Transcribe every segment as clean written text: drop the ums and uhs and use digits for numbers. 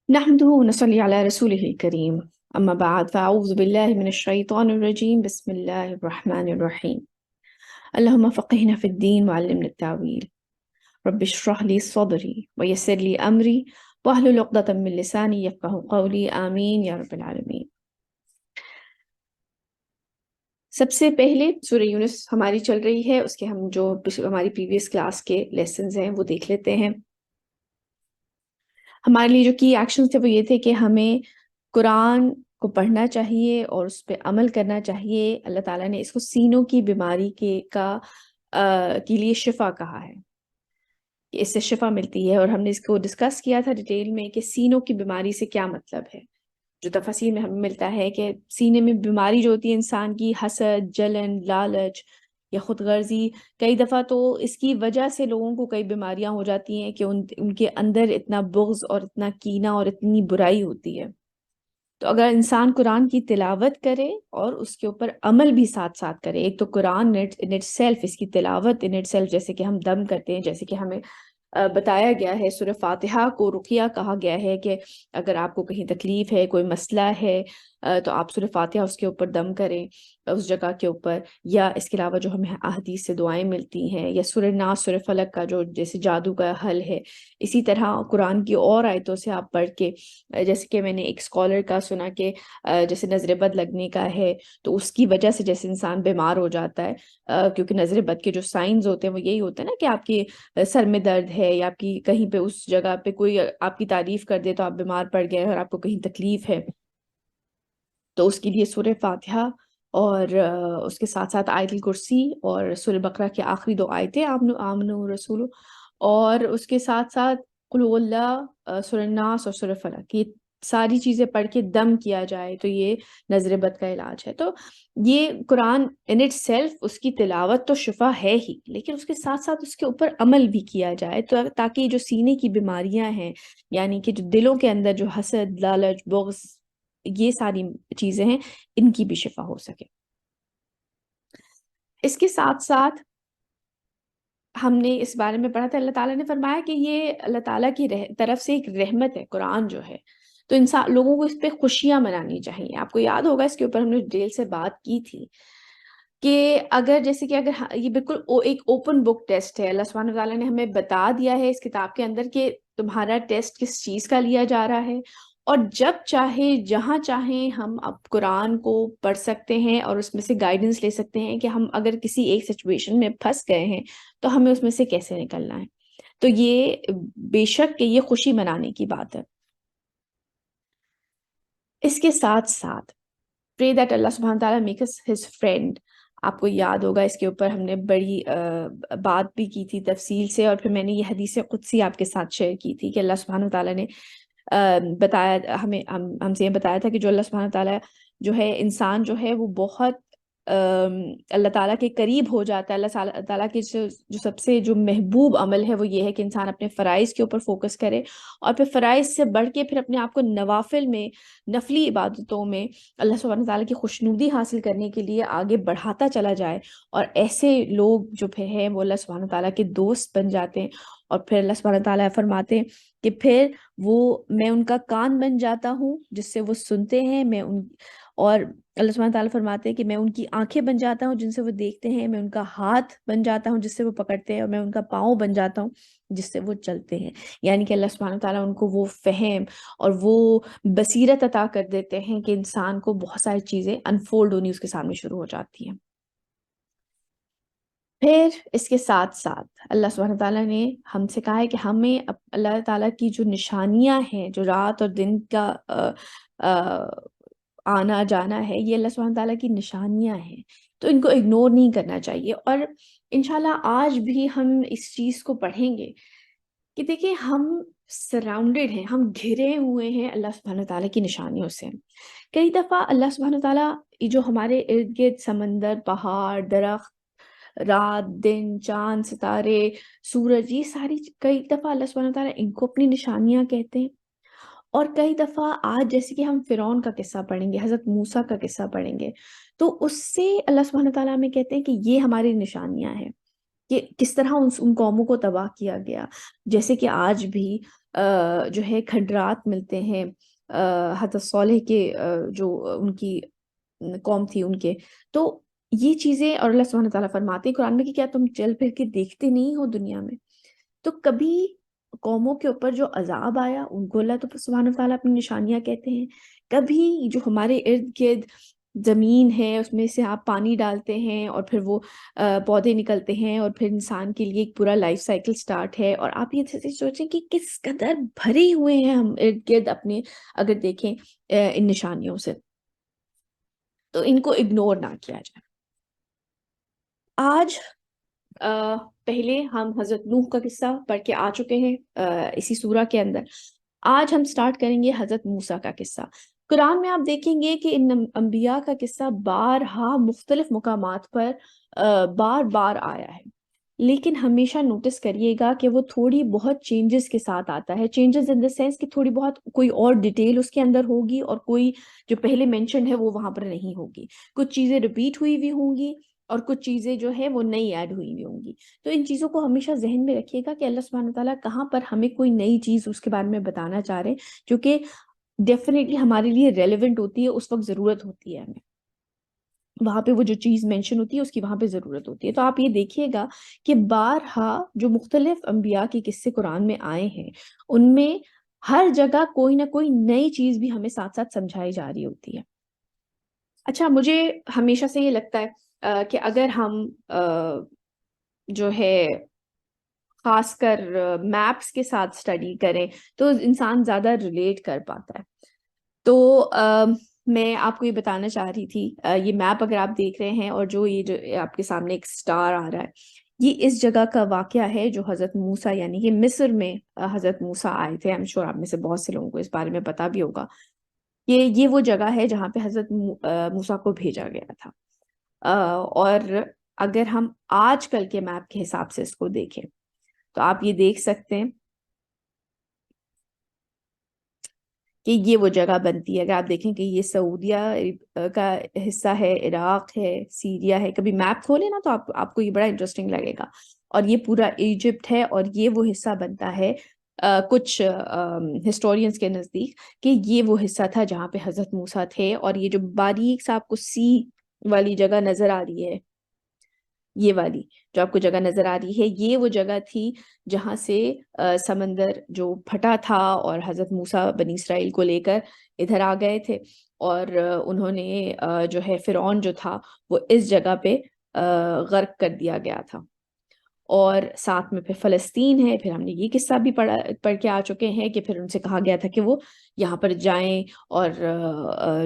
نحمده ونصلي على رسوله الكريم أما بعد فأعوذ بالله من الشيطان الرجيم بسم الله الرحمن الرحيم اللهم فقهنا في الدين وعلمنا التأويل رب اشرح لي صدري ويسر لي أمري واحلل عقدة من لساني يفقهوا قولي آمين یا رب العالمین۔ سب سے پہلے سورہ یونس ہماری چل رہی ہے، اس کے ہم جو ہماری پریویس کلاس کے لیسنز ہیں وہ دیکھ لیتے ہیں۔ ہمارے لیے جو کی ایکشنز تھے وہ یہ تھے کہ ہمیں قرآن کو پڑھنا چاہیے اور اس پہ عمل کرنا چاہیے۔ اللہ تعالیٰ نے اس کو سینوں کی بیماری کے لیے شفا کہا ہے کہ اس سے شفا ملتی ہے، اور ہم نے اس کو ڈسکس کیا تھا ڈیٹیل میں کہ سینوں کی بیماری سے کیا مطلب ہے۔ جو تفاسیر میں ہمیں ملتا ہے کہ سینے میں بیماری جو ہوتی ہے انسان کی، حسد، جلن، لالچ یا خود غرضی، کئی دفعہ تو اس کی وجہ سے لوگوں کو کئی بیماریاں ہو جاتی ہیں کہ ان کے اندر اتنا بغض اور اتنا کینہ اور اتنی برائی ہوتی ہے۔ تو اگر انسان قرآن کی تلاوت کرے اور اس کے اوپر عمل بھی ساتھ ساتھ کرے، ایک تو قرآن ان اٹ سیلف، اس کی تلاوت ان اٹ سیلف، جیسے کہ ہم دم کرتے ہیں، جیسے کہ ہمیں بتایا گیا ہے سورہ فاتحہ کو رقیہ کہا گیا ہے کہ اگر آپ کو کہیں تکلیف ہے، کوئی مسئلہ ہے، تو آپ سورہ فاتحہ اس کے اوپر دم کریں اس جگہ کے اوپر، یا اس کے علاوہ جو ہمیں احادیث سے دعائیں ملتی ہیں، یا سورہ ناس، سورہ فلق کا جو جیسے جادو کا حل ہے، اسی طرح قرآن کی اور آیتوں سے آپ پڑھ کے، جیسے کہ میں نے ایک اسکالر کا سنا کہ جیسے نظر بد لگنے کا ہے تو اس کی وجہ سے جیسے انسان بیمار ہو جاتا ہے، کیونکہ نظر بد کے جو سائنز ہوتے ہیں وہ یہی ہوتے ہیں نا کہ آپ کی سر میں درد ہے، یا آپ کی کہیں پہ اس جگہ پہ کوئی آپ کی تعریف کر دے تو آپ بیمار پڑ گئے اور آپ کو کہیں تکلیف ہے، تو اس کے لیے سورہ فاتحہ اور اس کے ساتھ ساتھ آیت الکرسی اور سورہ بقرہ کی آخری دو آیتیں آمنو رسول، اور اس کے ساتھ ساتھ قل هو اللہ، سورہ ناس اور سورہ فلق، یہ ساری چیزیں پڑھ کے دم کیا جائے تو یہ نظر بد کا علاج ہے۔ تو یہ قرآن ان اٹ سیلف، اس کی تلاوت تو شفا ہے ہی، لیکن اس کے ساتھ ساتھ اس کے اوپر عمل بھی کیا جائے تو تاکہ جو سینے کی بیماریاں ہیں، یعنی کہ جو دلوں کے اندر جو حسد، لالچ، بغض، یہ ساری چیزیں ہیں، ان کی بھی شفا ہو سکے۔ اس کے ساتھ ساتھ ہم نے اس بارے میں پڑھا تھا، اللہ تعالیٰ نے فرمایا کہ یہ اللہ تعالیٰ کی طرف سے ایک رحمت ہے قرآن جو ہے، تو انسان لوگوں کو اس پہ خوشیاں منانی چاہیے۔ آپ کو یاد ہوگا اس کے اوپر ہم نے ڈیٹیل سے بات کی تھی کہ اگر جیسے کہ اگر یہ بالکل ایک اوپن بک ٹیسٹ ہے، اللہ سبحانہ وتعالیٰ نے ہمیں بتا دیا ہے اس کتاب کے اندر کہ تمہارا ٹیسٹ کس چیز کا لیا جا رہا ہے، اور جب چاہے جہاں چاہیں ہم اب قرآن کو پڑھ سکتے ہیں اور اس میں سے گائیڈنس لے سکتے ہیں کہ ہم اگر کسی ایک سچویشن میں پھنس گئے ہیں تو ہمیں اس میں سے کیسے نکلنا ہے۔ تو یہ بے شک کہ یہ خوشی منانے کی بات ہے۔ اس کے ساتھ ساتھ pray that اللہ سبحانہ تعالیٰ make us his friend۔ آپ کو یاد ہوگا اس کے اوپر ہم نے بڑی بات بھی کی تھی تفصیل سے، اور پھر میں نے یہ حدیث قدسی آپ کے ساتھ شیئر کی تھی کہ اللہ سبحانہ تعالیٰ نے بتایا ہم سے یہ بتایا تھا کہ جو اللہ سبحانہ تعالیٰ جو ہے، انسان جو ہے وہ بہت اللہ تعالیٰ کے قریب ہو جاتا ہے۔ اللہ تعالیٰ کی جو سب سے جو محبوب عمل ہے وہ یہ ہے کہ انسان اپنے فرائض کے اوپر فوکس کرے، اور پھر فرائض سے بڑھ کے پھر اپنے آپ کو نوافل میں، نفلی عبادتوں میں اللہ سبحانہ تعالیٰ کی خوشنودی حاصل کرنے کے لیے آگے بڑھاتا چلا جائے، اور ایسے لوگ جو پھر ہیں وہ اللہ سبحانہ تعالیٰ کے دوست بن جاتے ہیں، اور پھر اللہ سبحانہ تعالیٰ فرماتے ہیں کہ پھر میں ان کا کان بن جاتا ہوں جس سے وہ سنتے ہیں، اور اللہ سبحانہ تعالیٰ فرماتے ہیں کہ میں ان کی آنکھیں بن جاتا ہوں جن سے وہ دیکھتے ہیں، میں ان کا ہاتھ بن جاتا ہوں جس سے وہ پکڑتے ہیں، اور میں ان کا پاؤں بن جاتا ہوں جس سے وہ چلتے ہیں۔ یعنی کہ اللہ سبحانہ تعالیٰ ان کو وہ فہم اور وہ بصیرت عطا کر دیتے ہیں کہ انسان کو بہت ساری چیزیں انفولڈ ہونی اس کے سامنے شروع ہو جاتی ہیں۔ پھر اس کے ساتھ ساتھ اللہ سبحانہ تعالیٰ نے ہم سے کہا ہے کہ ہمیں اللہ تعالیٰ کی جو نشانیاں ہیں، جو رات اور دن کا آنا جانا ہے، یہ اللہ سبحانہ تعالیٰ کی نشانیاں ہیں، تو ان کو اگنور نہیں کرنا چاہیے۔ اور انشاءاللہ آج بھی ہم اس چیز کو پڑھیں گے کہ دیکھیں ہم سراؤنڈڈ ہیں، ہم گھرے ہوئے ہیں اللہ سبحانہ تعالیٰ کی نشانیوں سے۔ کئی دفعہ اللہ سبحانہ تعالیٰ جو ہمارے ارد گرد سمندر، پہاڑ، درخت، رات، دن، چاند، ستارے، سورج، یہ ساری کئی دفعہ اللہ سبحانہ تعالیٰ ان کو اپنی نشانیاں کہتے ہیں، اور کئی دفعہ آج جیسے کہ ہم فرعون کا قصہ پڑھیں گے، حضرت موسیٰ کا قصہ پڑھیں گے، تو اس سے اللہ سبحانہ تعالیٰ ہمیں کہتے ہیں کہ یہ ہماری نشانیاں ہیں۔ کہ کس طرح ان قوموں کو تباہ کیا گیا. جیسے کہ آج بھی جو ہے کھنڈرات ملتے ہیں حضرت صالح کے جو ان کی قوم تھی ان کے. تو یہ چیزیں، اور اللہ سبحانہ تعالیٰ فرماتے ہیں قرآن میں کہ کیا تم چل پھر کے دیکھتے نہیں ہو دنیا میں. تو کبھی قوموں کے اوپر جو عذاب آیا ان کو اللہ تو سبحانہ تعالیٰ اپنی نشانیاں کہتے ہیں. کبھی جو ہمارے ارد گرد زمین ہے اس میں سے آپ پانی ڈالتے ہیں اور پھر وہ پودے نکلتے ہیں اور پھر انسان کے لیے ایک پورا لائف سائیکل سٹارٹ ہے. اور آپ یہ سوچیں کہ کس قدر بھرے ہوئے ہیں ہم ارد گرد اپنے، اگر دیکھیں ان نشانیوں سے، تو ان کو اگنور نہ کیا جائے. آج پہلے ہم حضرت نوح کا قصہ پڑھ کے آ چکے ہیں اسی سورہ کے اندر. آج ہم سٹارٹ کریں گے حضرت موسیٰ کا قصہ. قرآن میں آپ دیکھیں گے کہ ان انبیاء کا قصہ بارہا مختلف مقامات پر بار بار آیا ہے، لیکن ہمیشہ نوٹس کریے گا کہ وہ تھوڑی بہت چینجز کے ساتھ آتا ہے. چینجز ان دا سینس کہ تھوڑی بہت کوئی اور ڈیٹیل اس کے اندر ہوگی اور کوئی جو پہلے مینشن ہے وہ وہاں پر نہیں ہوگی. کچھ چیزیں ریپیٹ ہوئی بھی ہوں گی اور کچھ چیزیں جو ہے وہ نئی ایڈ ہوئی بھی ہوں گی. تو ان چیزوں کو ہمیشہ ذہن میں رکھیے گا کہ اللہ سبحانہ تعالیٰ کہاں پر ہمیں کوئی نئی چیز اس کے بارے میں بتانا چاہ رہے ہیں جو کہ ڈیفینیٹلی ہمارے لیے ریلیونٹ ہوتی ہے، اس وقت ضرورت ہوتی ہے ہمیں وہاں پہ وہ جو چیز مینشن ہوتی ہے اس کی وہاں پہ ضرورت ہوتی ہے. تو آپ یہ دیکھیے گا کہ بارہا جو مختلف انبیاء کے قصے قرآن میں آئے ہیں ان میں ہر جگہ کوئی نہ کوئی نئی چیز بھی ہمیں ساتھ ساتھ سمجھائی جا رہی ہوتی ہے. اچھا، مجھے ہمیشہ سے یہ لگتا ہے کہ اگر ہم جو ہے خاص کر میپس کے ساتھ اسٹڈی کریں تو انسان زیادہ ریلیٹ کر پاتا ہے. تو میں آپ کو یہ بتانا چاہ رہی تھی، یہ میپ اگر آپ دیکھ رہے ہیں اور جو آپ کے سامنے ایک سٹار آ رہا ہے، یہ اس جگہ کا واقعہ ہے جو حضرت موسیٰ یعنی کہ مصر میں حضرت موسیٰ آئے تھے. I'm sure آپ میں سے بہت سے لوگوں کو اس بارے میں پتا بھی ہوگا کہ یہ وہ جگہ ہے جہاں پہ حضرت موسیٰ کو بھیجا گیا تھا. اور اگر ہم آج کل کے میپ کے حساب سے اس کو دیکھیں تو آپ یہ دیکھ سکتے ہیں کہ یہ وہ جگہ بنتی ہے. اگر آپ دیکھیں کہ یہ سعودیہ کا حصہ ہے، عراق ہے، سیریا ہے. کبھی میپ کھولے نا تو آپ کو یہ بڑا انٹرسٹنگ لگے گا. اور یہ پورا ایجپٹ ہے اور یہ وہ حصہ بنتا ہے کچھ ہسٹورینز کے نزدیک کہ یہ وہ حصہ تھا جہاں پہ حضرت موسیٰ تھے. اور یہ جو باریک سا آپ کو سی والی جگہ نظر آ رہی ہے، یہ والی جو آپ کو جگہ نظر آ رہی ہے، یہ وہ جگہ تھی جہاں سے سمندر جو پھٹا تھا اور حضرت موسیٰ بنی اسرائیل کو لے کر ادھر آ گئے تھے. اور انہوں نے جو ہے فرعون جو تھا وہ اس جگہ پہ غرق کر دیا گیا تھا. اور ساتھ میں پھر فلسطین ہے. پھر ہم نے یہ قصہ بھی پڑھ کے آ چکے ہیں کہ پھر ان سے کہا گیا تھا کہ وہ یہاں پر جائیں، اور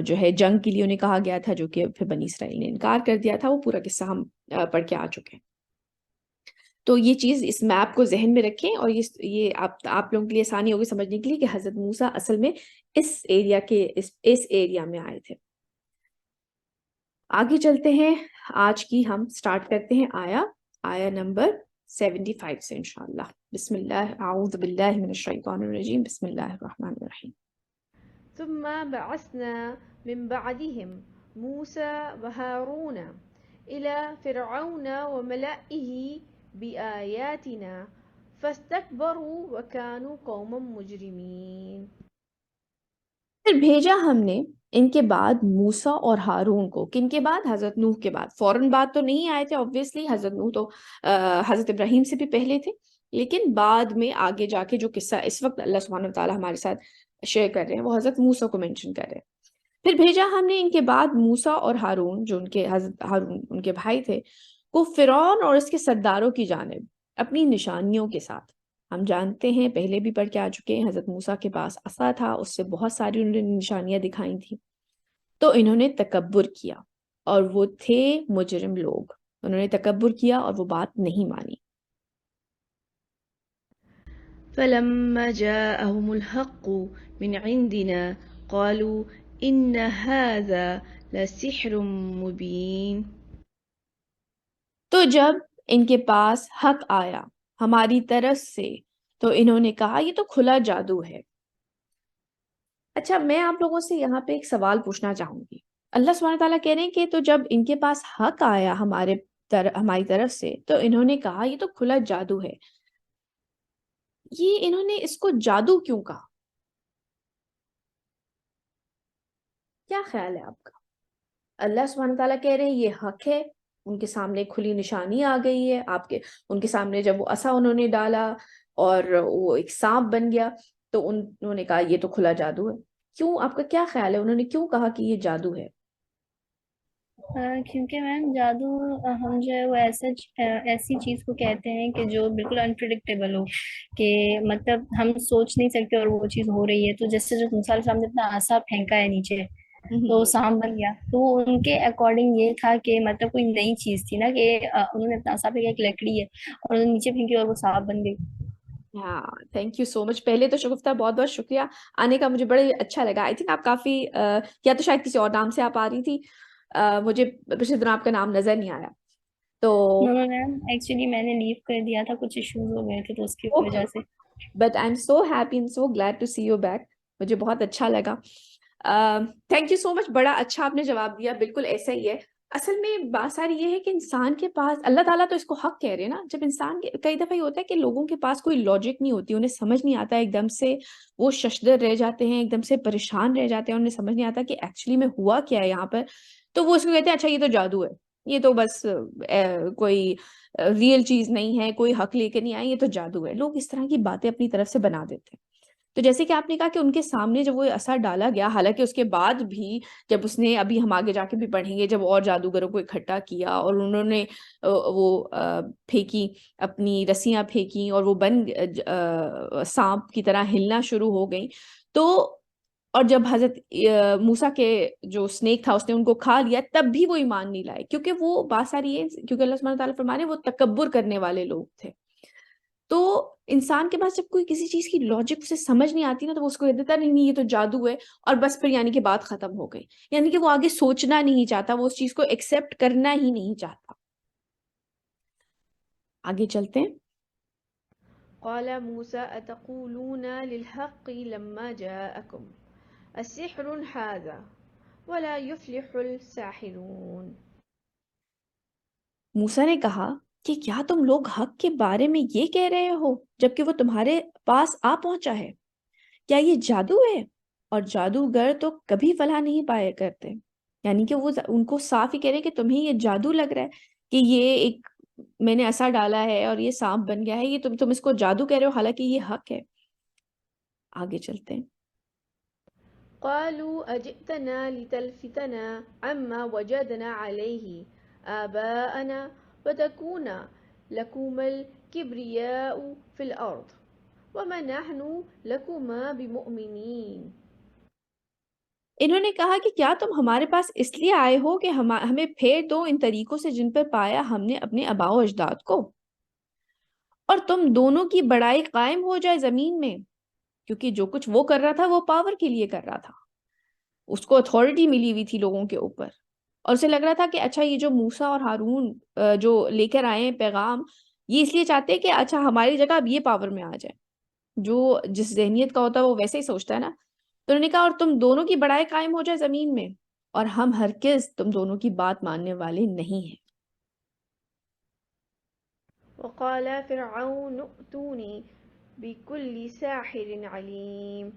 جو ہے جنگ کے لیے انہیں کہا گیا تھا جو کہ پھر بنی اسرائیل نے انکار کر دیا تھا. وہ پورا قصہ ہم پڑھ کے آ چکے ہیں. تو یہ چیز اس میپ کو ذہن میں رکھیں اور یہ آپ لوگوں کے لیے آسانی ہوگی سمجھنے کے لیے کہ حضرت موسیٰ اصل میں اس ایریا میں آئے تھے. آگے چلتے ہیں. آج کی ہم سٹارٹ کرتے ہیں آیا نمبر 75 سے انشاءاللہ. بسم اللہ، اعوذ باللہ من الشیطان الرجیم، بسم اللہ الرحمن الرحیم. ثم بعثنا من بعدهم موسى وهارون إلى فرعون وملئه بآياتنا فاستكبروا وكانوا قوما مجرمين. پھر بھیجا ہم نے ان کے بعد موسیٰ اور ہارون کو. کن کے بعد؟ حضرت نوح کے بعد. فوراً بعد تو نہیں آئے تھے obviously، حضرت نوح تو حضرت ابراہیم سے بھی پہلے تھے، لیکن بعد میں آگے جا کے جو قصہ اس وقت اللہ سبحانہ وتعالیٰ ہمارے ساتھ شیئر کر رہے ہیں وہ حضرت موسیٰ کو مینشن کر رہے ہیں. پھر بھیجا ہم نے ان کے بعد موسیٰ اور ہارون، جو حضرت ہارون ان کے بھائی تھے، کو فرعون اور اس کے سرداروں کی جانب اپنی نشانیوں کے ساتھ. ہم جانتے ہیں، پہلے بھی پڑھ کے آ چکے ہیں، حضرت موسیٰ کے پاس عصا تھا، اس سے بہت ساری انہوں نے نشانیاں دکھائی تھیں. تو انہوں نے تکبر کیا اور وہ تھے مجرم لوگ. انہوں نے تکبر کیا اور وہ بات نہیں مانی. فلما جاءهم الحق من عندنا قالوا إن هذا لسحر مبين. تو جب ان کے پاس حق آیا ہماری طرف سے تو انہوں نے کہا یہ تو کھلا جادو ہے. اچھا، میں آپ لوگوں سے یہاں پہ ایک سوال پوچھنا چاہوں گی. اللہ سبحانہ تعالیٰ کہہ رہے ہیں کہ تو جب ان کے پاس حق آیا ہمارے ہماری طرف سے، تو انہوں نے کہا یہ تو کھلا جادو ہے. یہ انہوں نے اس کو جادو کیوں کہا؟ کیا خیال ہے آپ کا؟ اللہ سبحانہ تعالیٰ کہہ رہے ہیں یہ حق ہے، ان کے سامنے کھلی نشانی آ گئی ہے، ان کے سامنے جب وہ عصا انہوں نے ڈالا اور وہ ایک سانپ بن گیا تو انہوں نے کہا یہ تو کھلا جادو ہے. کیوں؟ آپ کا کیا خیال ہے انہوں نے کیوں کہا کہ یہ جادو ہے؟ کیونکہ میم جادو ہم جو ہے وہ ایسی چیز کو کہتے ہیں کہ جو بالکل انپریڈکٹیبل ہو، کہ مطلب ہم سوچ نہیں سکتے اور وہ چیز ہو رہی ہے. تو جیسے جو موسیٰ علیہ السلام نے اپنا عصا پھینکا ہے نیچے تو وہ سانپ بن گیا، تو وہ ان کے اکارڈنگ یہ تھا کہ مطلب کوئی نئی چیز تھی نا، کہ انہوں نے اپنا عصا پھینکا، ایک لکڑی ہے اور انہوں نے نیچے پھینکی اور وہ سانپ بن گئی. ہاں، تھینک یو سو مچ. پہلے تو شگفتہ بہت بہت شکریہ آنے کا، مجھے بڑے اچھا لگا. آئی تھنک آپ کافی یا تو شاید کسی اور نام سے آپ آ رہی تھی، مجھے پچھلے دنوں آپ کا نام نظر نہیں آیا تو. نو نو میم، ایکچولی میں نے لیو کر دیا تھا، کچھ ایشوز ہو گئے تھے تو اس کی وجہ سے. But I am so happy and so glad to see you back. مجھے بہت اچھا لگا. Thank you so much. بڑا اچھا آپ نے جواب دیا. بالکل ایسا ہی ہے. اصل میں بات ساری یہ ہے کہ انسان کے پاس اللہ تعالیٰ تو اس کو حق کہہ رہے ہیں نا. جب انسان کے کئی دفعہ یہ ہوتا ہے کہ لوگوں کے پاس کوئی لاجک نہیں ہوتی، انہیں سمجھ نہیں آتا، ایک دم سے وہ ششدر رہ جاتے ہیں، ایک دم سے پریشان رہ جاتے ہیں، انہیں سمجھ نہیں آتا کہ ایکچولی میں ہوا کیا ہے یہاں پر. تو وہ اس کو کہتے ہیں اچھا یہ تو جادو ہے، یہ تو بس کوئی ریئل چیز نہیں ہے، کوئی حق لے کے نہیں آئے، یہ تو جادو ہے. لوگ اس طرح کی باتیں اپنی طرف سے بنا دیتے ہیں. تو جیسے کہ آپ نے کہا کہ ان کے سامنے جب وہ اثر ڈالا گیا، حالانکہ اس کے بعد بھی جب اس نے، ابھی ہم آگے جا کے بھی پڑھیں گے، جب اور جادوگروں کو اکٹھا کیا اور انہوں نے وہ پھینکی، اپنی رسیاں پھینکی اور وہ سانپ کی طرح ہلنا شروع ہو گئیں. تو اور جب حضرت موسیٰ کے جو سنیک تھا اس نے ان کو کھا لیا، تب بھی وہ ایمان نہیں لائے، کیونکہ وہ بات ساری ہے، کیونکہ اللہ سبحانہ تعالیٰ فرمانے وہ تکبر کرنے والے لوگ تھے. تو انسان کے پاس جب کوئی کسی چیز کی لاجک اسے سمجھ نہیں آتی نا، تو وہ اس کو کہہ دیتا نہیں نہیں یہ تو جادو ہے، اور بس پھر یعنی کہ بات ختم ہو گئی. یعنی کہ وہ آگے سوچنا نہیں چاہتا، وہ اس چیز کو ایکسپٹ کرنا ہی نہیں چاہتا. آگے چلتے ہیں. قال موسى أتقولون للحق لما جاءكم السحر هذا ولا يفلح الساحرون. موسیٰ نے کہا کہ کیا تم لوگ حق کے بارے میں یہ کہہ رہے ہو جبکہ وہ تمہارے پاس آ پہنچا ہے؟ کیا یہ جادو ہے؟ اور جادوگر تو کبھی فلاح نہیں پائے کرتے. یعنی کہ وہ ان کو صاف ہی کہہ رہے ہیں کہ تمہیں یہ جادو لگ رہا ہے کہ یہ ایک میں نے ایسا ڈالا ہے اور یہ سانپ بن گیا ہے، یہ تم اس کو جادو کہہ رہے ہو، حالانکہ یہ حق ہے. آگے چلتے ہیں. قالوا أجئتنا لتلفتنا عما وجدنا عليه آباءنا وتكون لكما الكبرياء في الأرض وما نحن لكما بمؤمنين. انہوں نے کہا کہ کیا تم ہمارے پاس اس لیے آئے ہو کہ ہمیں پھیر دو ان طریقوں سے جن پر پایا ہم نے اپنے آباء و اجداد کو، اور تم دونوں کی بڑائی قائم ہو جائے زمین میں. کیونکہ جو کچھ وہ کر رہا تھا وہ پاور کے لیے کر رہا تھا، اس کو اتھارٹی ملی ہوئی تھی لوگوں کے اوپر، اور اسے لگ رہا تھا کہ اچھا یہ جو موسیٰ اور ہارون جو لے کر آئے ہیں پیغام، یہ اس لیے چاہتے ہیں کہ اچھا ہماری جگہ اب یہ پاور میں آ جائے. جو جس ذہنیت کا ہوتا ہے وہ ویسے ہی سوچتا ہے نا. تو انہوں نے کہا اور تم دونوں کی بڑائی قائم ہو جائے زمین میں، اور ہم ہرگز تم دونوں کی بات ماننے والے نہیں ہیں. وقال فرعون ائتوني بكل ساحر عليم.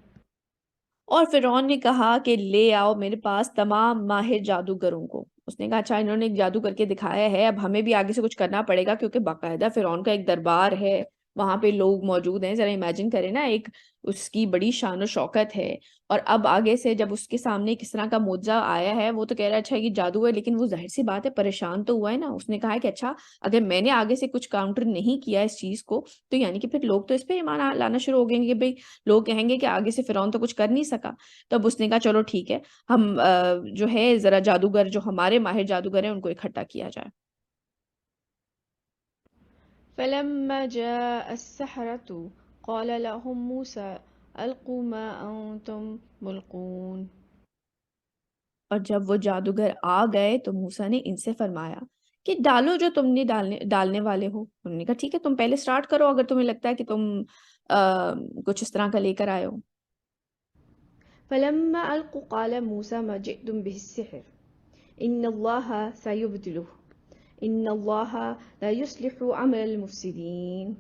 اور فرعون نے کہا کہ لے آؤ میرے پاس تمام ماہر جادوگروں کو. اس نے کہا اچھا انہوں نے ایک جادو کر کے دکھایا ہے، اب ہمیں بھی آگے سے کچھ کرنا پڑے گا، کیونکہ باقاعدہ فرعون کا ایک دربار ہے، وہاں پہ لوگ موجود ہیں. ذرا امیجن کریں نا، ایک اس کی بڑی شان و شوکت ہے، اور اب آگے سے جب اس کے سامنے کس طرح کا معجزہ آیا ہے، وہ تو کہہ رہا ہے اچھا یہ جادو ہے، لیکن وہ ظاہر سی بات ہے پریشان تو ہوا ہے نا. اس نے کہا ہے کہ اچھا اگر میں نے آگے سے کچھ کاؤنٹر نہیں کیا اس چیز کو، تو یعنی کہ پھر لوگ تو اس پہ ایمان لانا شروع ہو گئے کہ بھئی لوگ کہیں گے کہ آگے سے فرعون تو کچھ کر نہیں سکا. تو اب اس نے کہا چلو ٹھیک ہے، ہم جو ہے ذرا جادوگر جو ہمارے ماہر جادوگر ہیں ان کو اکٹھا کیا جائے. فلما جاء السحرة قال لهم موسى ألقوا ما أنتم ملقون. اور جب وہ جادوگر آ گئے تو موسیٰ نے ان سے فرمایا کہ ڈالو جو تم نے ڈالنے والے ہو. انہوں نے کہا ٹھیک ہے تم پہلے سٹارٹ کرو اگر تمہیں لگتا ہے کہ تم کچھ اس طرح کا لے کر آئے ہو. فلما ألقوا قال موسى ما جئتم به السحر إن الله سيبدله إن الله لا يصلح عمل المفسدين.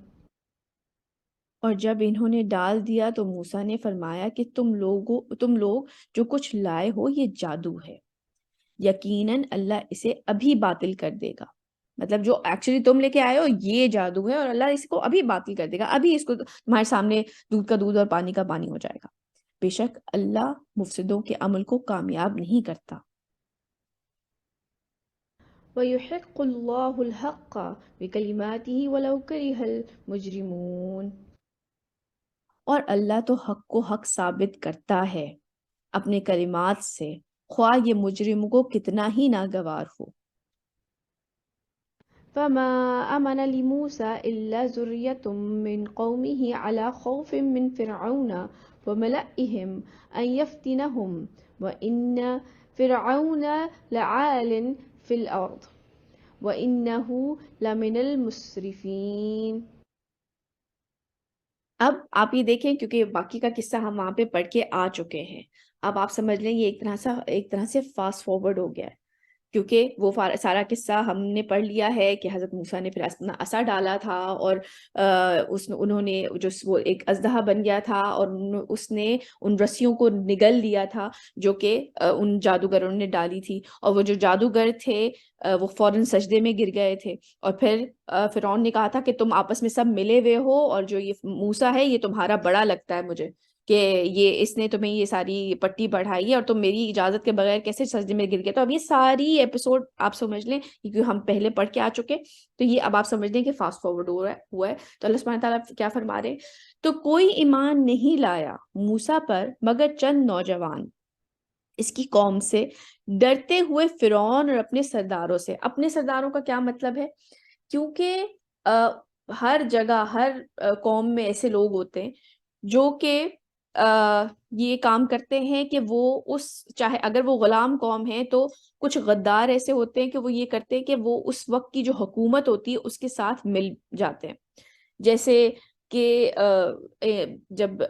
اور جب انہوں نے ڈال دیا تو موسیٰ نے فرمایا کہ تم لوگ جو کچھ لائے ہو یہ جادو ہے، یقیناً اللہ اسے ابھی باطل کر دے گا. مطلب جو ایکچولی تم لے کے آئے ہو یہ جادو ہے اور اللہ اس کو ابھی باطل کر دے گا، ابھی اس کو تمہارے سامنے دودھ کا دودھ اور پانی کا پانی ہو جائے گا. بے شک اللہ مفسدوں کے عمل کو کامیاب نہیں کرتا. ويحق الله الحق بكلماته ولو كره المجرمون. اور اللہ تو حق کو حق ثابت کرتا ہے اپنے کلمات سے، خواہ یہ مجرم کو کتنا ہی ناگوار ہو. فما آمن لموسى إلا ذرية من قومه على خوف من فرعون وملئهم أن يفتنهم وإن فرعون لعال في الأرض وإنه لمن المسرفين. اب آپ یہ دیکھیں کیونکہ باقی کا قصہ ہم وہاں پہ پڑھ کے آ چکے ہیں، اب آپ سمجھ لیں یہ ایک طرح سے فاسٹ فارورڈ ہو گیا ہے، کیونکہ وہ سارا قصہ ہم نے پڑھ لیا ہے کہ حضرت موسیٰ نے پھر اپنا عصا ڈالا تھا اور انہوں نے جو وہ ایک اژدہا بن گیا تھا اور اس نے ان رسیوں کو نگل لیا تھا جو کہ ان جادوگروں نے ڈالی تھی، اور وہ جو جادوگر تھے وہ فوراً سجدے میں گر گئے تھے. اور پھر فرعون نے کہا تھا کہ تم آپس میں سب ملے ہوئے ہو اور جو یہ موسیٰ ہے یہ تمہارا بڑا لگتا ہے مجھے کہ اس نے تمہیں یہ ساری پٹی پڑھائی ہے اور تم میری اجازت کے بغیر کیسے سجدے میں گر گئے. تو اب یہ ساری ایپیسوڈ آپ سمجھ لیں کیونکہ ہم پہلے پڑھ کے آ چکے، تو یہ اب آپ سمجھ لیں کہ فاسٹ فارورڈ ہوا ہے. تو اللہ سبحانہ تعالیٰ کیا فرما رہے، تو کوئی ایمان نہیں لایا موسیٰ پر مگر چند نوجوان اس کی قوم سے، ڈرتے ہوئے فرعون اور اپنے سرداروں سے. اپنے سرداروں کا کیا مطلب ہے؟ کیونکہ ہر جگہ ہر قوم میں ایسے لوگ ہوتے ہیں جو کہ یہ کام کرتے ہیں کہ وہ چاہے اگر وہ غلام قوم ہے تو کچھ غدار ایسے ہوتے ہیں کہ وہ یہ کرتے ہیں کہ وہ اس وقت کی جو حکومت ہوتی ہے اس کے ساتھ مل جاتے ہیں. جیسے کہ جب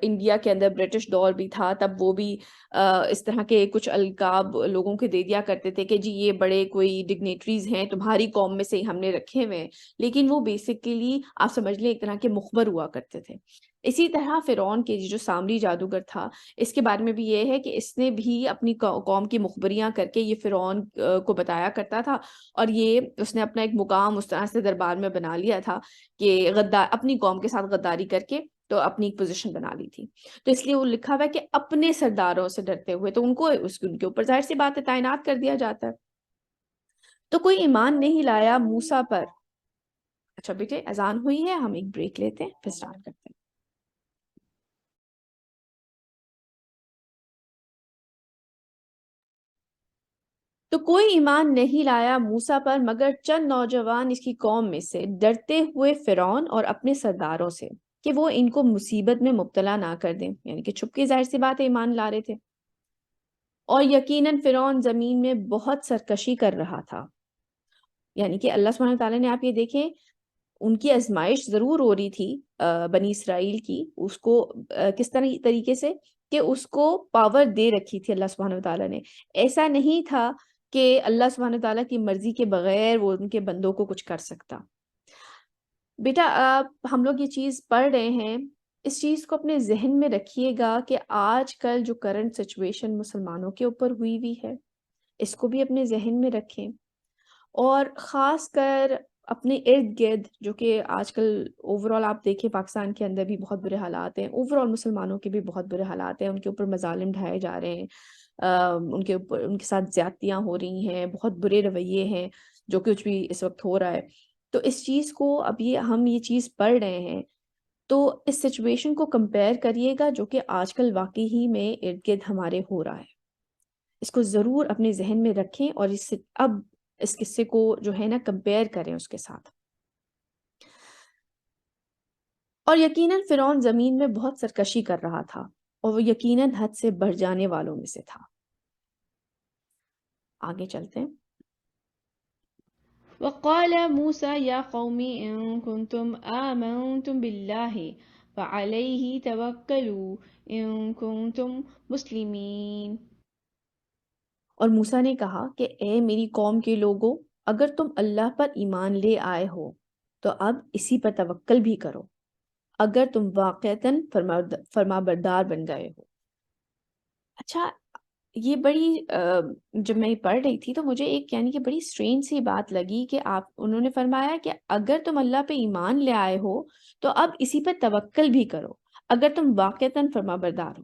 انڈیا کے اندر برٹش دور بھی تھا تب وہ بھی اس طرح کے کچھ القاب لوگوں کے دے دیا کرتے تھے کہ جی یہ بڑے کوئی ڈگنیٹریز ہیں تمہاری قوم میں سے ہی ہم نے رکھے ہوئے ہیں، لیکن وہ بیسیکلی آپ سمجھ لیں ایک طرح کے مخبر ہوا کرتے تھے. اسی طرح فرعون کے جو سامری جادوگر تھا اس کے بارے میں بھی یہ ہے کہ اس نے بھی اپنی قوم کی مخبریاں کر کے یہ فرعون کو بتایا کرتا تھا، اور یہ اس نے اپنا ایک مقام اس طرح سے دربار میں بنا لیا تھا کہ اپنی قوم کے ساتھ غداری کر کے تو اپنی ایک پوزیشن بنا لی تھی. تو اس لیے وہ لکھا ہوا ہے کہ اپنے سرداروں سے ڈرتے ہوئے، تو ان کے اوپر ظاہر سی بات ہے تعینات کر دیا جاتا ہے. تو کوئی ایمان نہیں لایا موسیٰ پر. اچھا بیٹے اذان ہوئی ہے، ہم ایک بریک لیتے ہیں پھر سٹارٹ کرتے ہیں. تو کوئی ایمان نہیں لایا موسیٰ پر مگر چند نوجوان اس کی قوم میں سے، ڈرتے ہوئے فرعون اور اپنے سرداروں سے کہ وہ ان کو مصیبت میں مبتلا نہ کر دیں، یعنی کہ چھپ کے ظاہر سی بات ہے ایمان لا رہے تھے. اور یقیناً فرعون زمین میں بہت سرکشی کر رہا تھا. یعنی کہ اللہ سبحانہ تعالیٰ نے، آپ یہ دیکھیں ان کی آزمائش ضرور ہو رہی تھی بنی اسرائیل کی، اس کو کس طریقے سے کہ اس کو پاور دے رکھی تھی اللہ سبحانہ تعالیٰ نے. ایسا نہیں تھا کہ اللہ سبحانہ تعالیٰ کی مرضی کے بغیر وہ ان کے بندوں کو کچھ کر سکتا. بیٹا ہم لوگ یہ چیز پڑھ رہے ہیں، اس چیز کو اپنے ذہن میں رکھیے گا کہ آج کل جو کرنٹ سچویشن مسلمانوں کے اوپر ہوئی ہے اس کو بھی اپنے ذہن میں رکھیں، اور خاص کر اپنے ارد گرد جو کہ آج کل اوورال آپ دیکھیں پاکستان کے اندر بھی بہت برے حالات ہیں، اوورال مسلمانوں کے بھی بہت برے حالات ہیں، ان کے اوپر مظالم ڈھائے جا رہے ہیں، ان کے اوپر ان کے ساتھ زیادتیاں ہو رہی ہیں، بہت برے رویے ہیں جو کچھ بھی اس وقت ہو رہا ہے. تو اس چیز کو اب ہم یہ چیز پڑھ رہے ہیں تو اس سچویشن کو کمپیئر کریے گا جو کہ آج کل واقعی ہی میں ارد گرد ہمارے ہو رہا ہے. اس کو ضرور اپنے ذہن میں رکھیں اور اب اس قصے کو جو ہے نا کمپیئر کریں اس کے ساتھ. اور یقیناً فرعون زمین میں بہت سرکشی کر رہا تھا اور وہ یقیناً حد سے بڑھ جانے والوں میں سے تھا. آگے چلتے ہیں. وقال موسى يا قوم إن كنتم آمنتم بالله فعليه توكلوا إن كنتم مسلمين. اور موسیٰ نے کہا کہ اے میری قوم کے لوگوں، اگر تم اللہ پر ایمان لے آئے ہو تو اب اسی پر توکل بھی کرو اگر تم واقعتاً فرما بردار بن گئے ہو. اچھا، یہ بڑی جب میں پڑھ رہی تھی تو مجھے ایک یعنی کہ بڑی سٹرینج سی بات لگی کہ انہوں نے فرمایا کہ اگر تم اللہ پہ ایمان لے آئے ہو تو اب اسی پر توکل بھی کرو اگر تم واقعتاً فرما بردار ہو.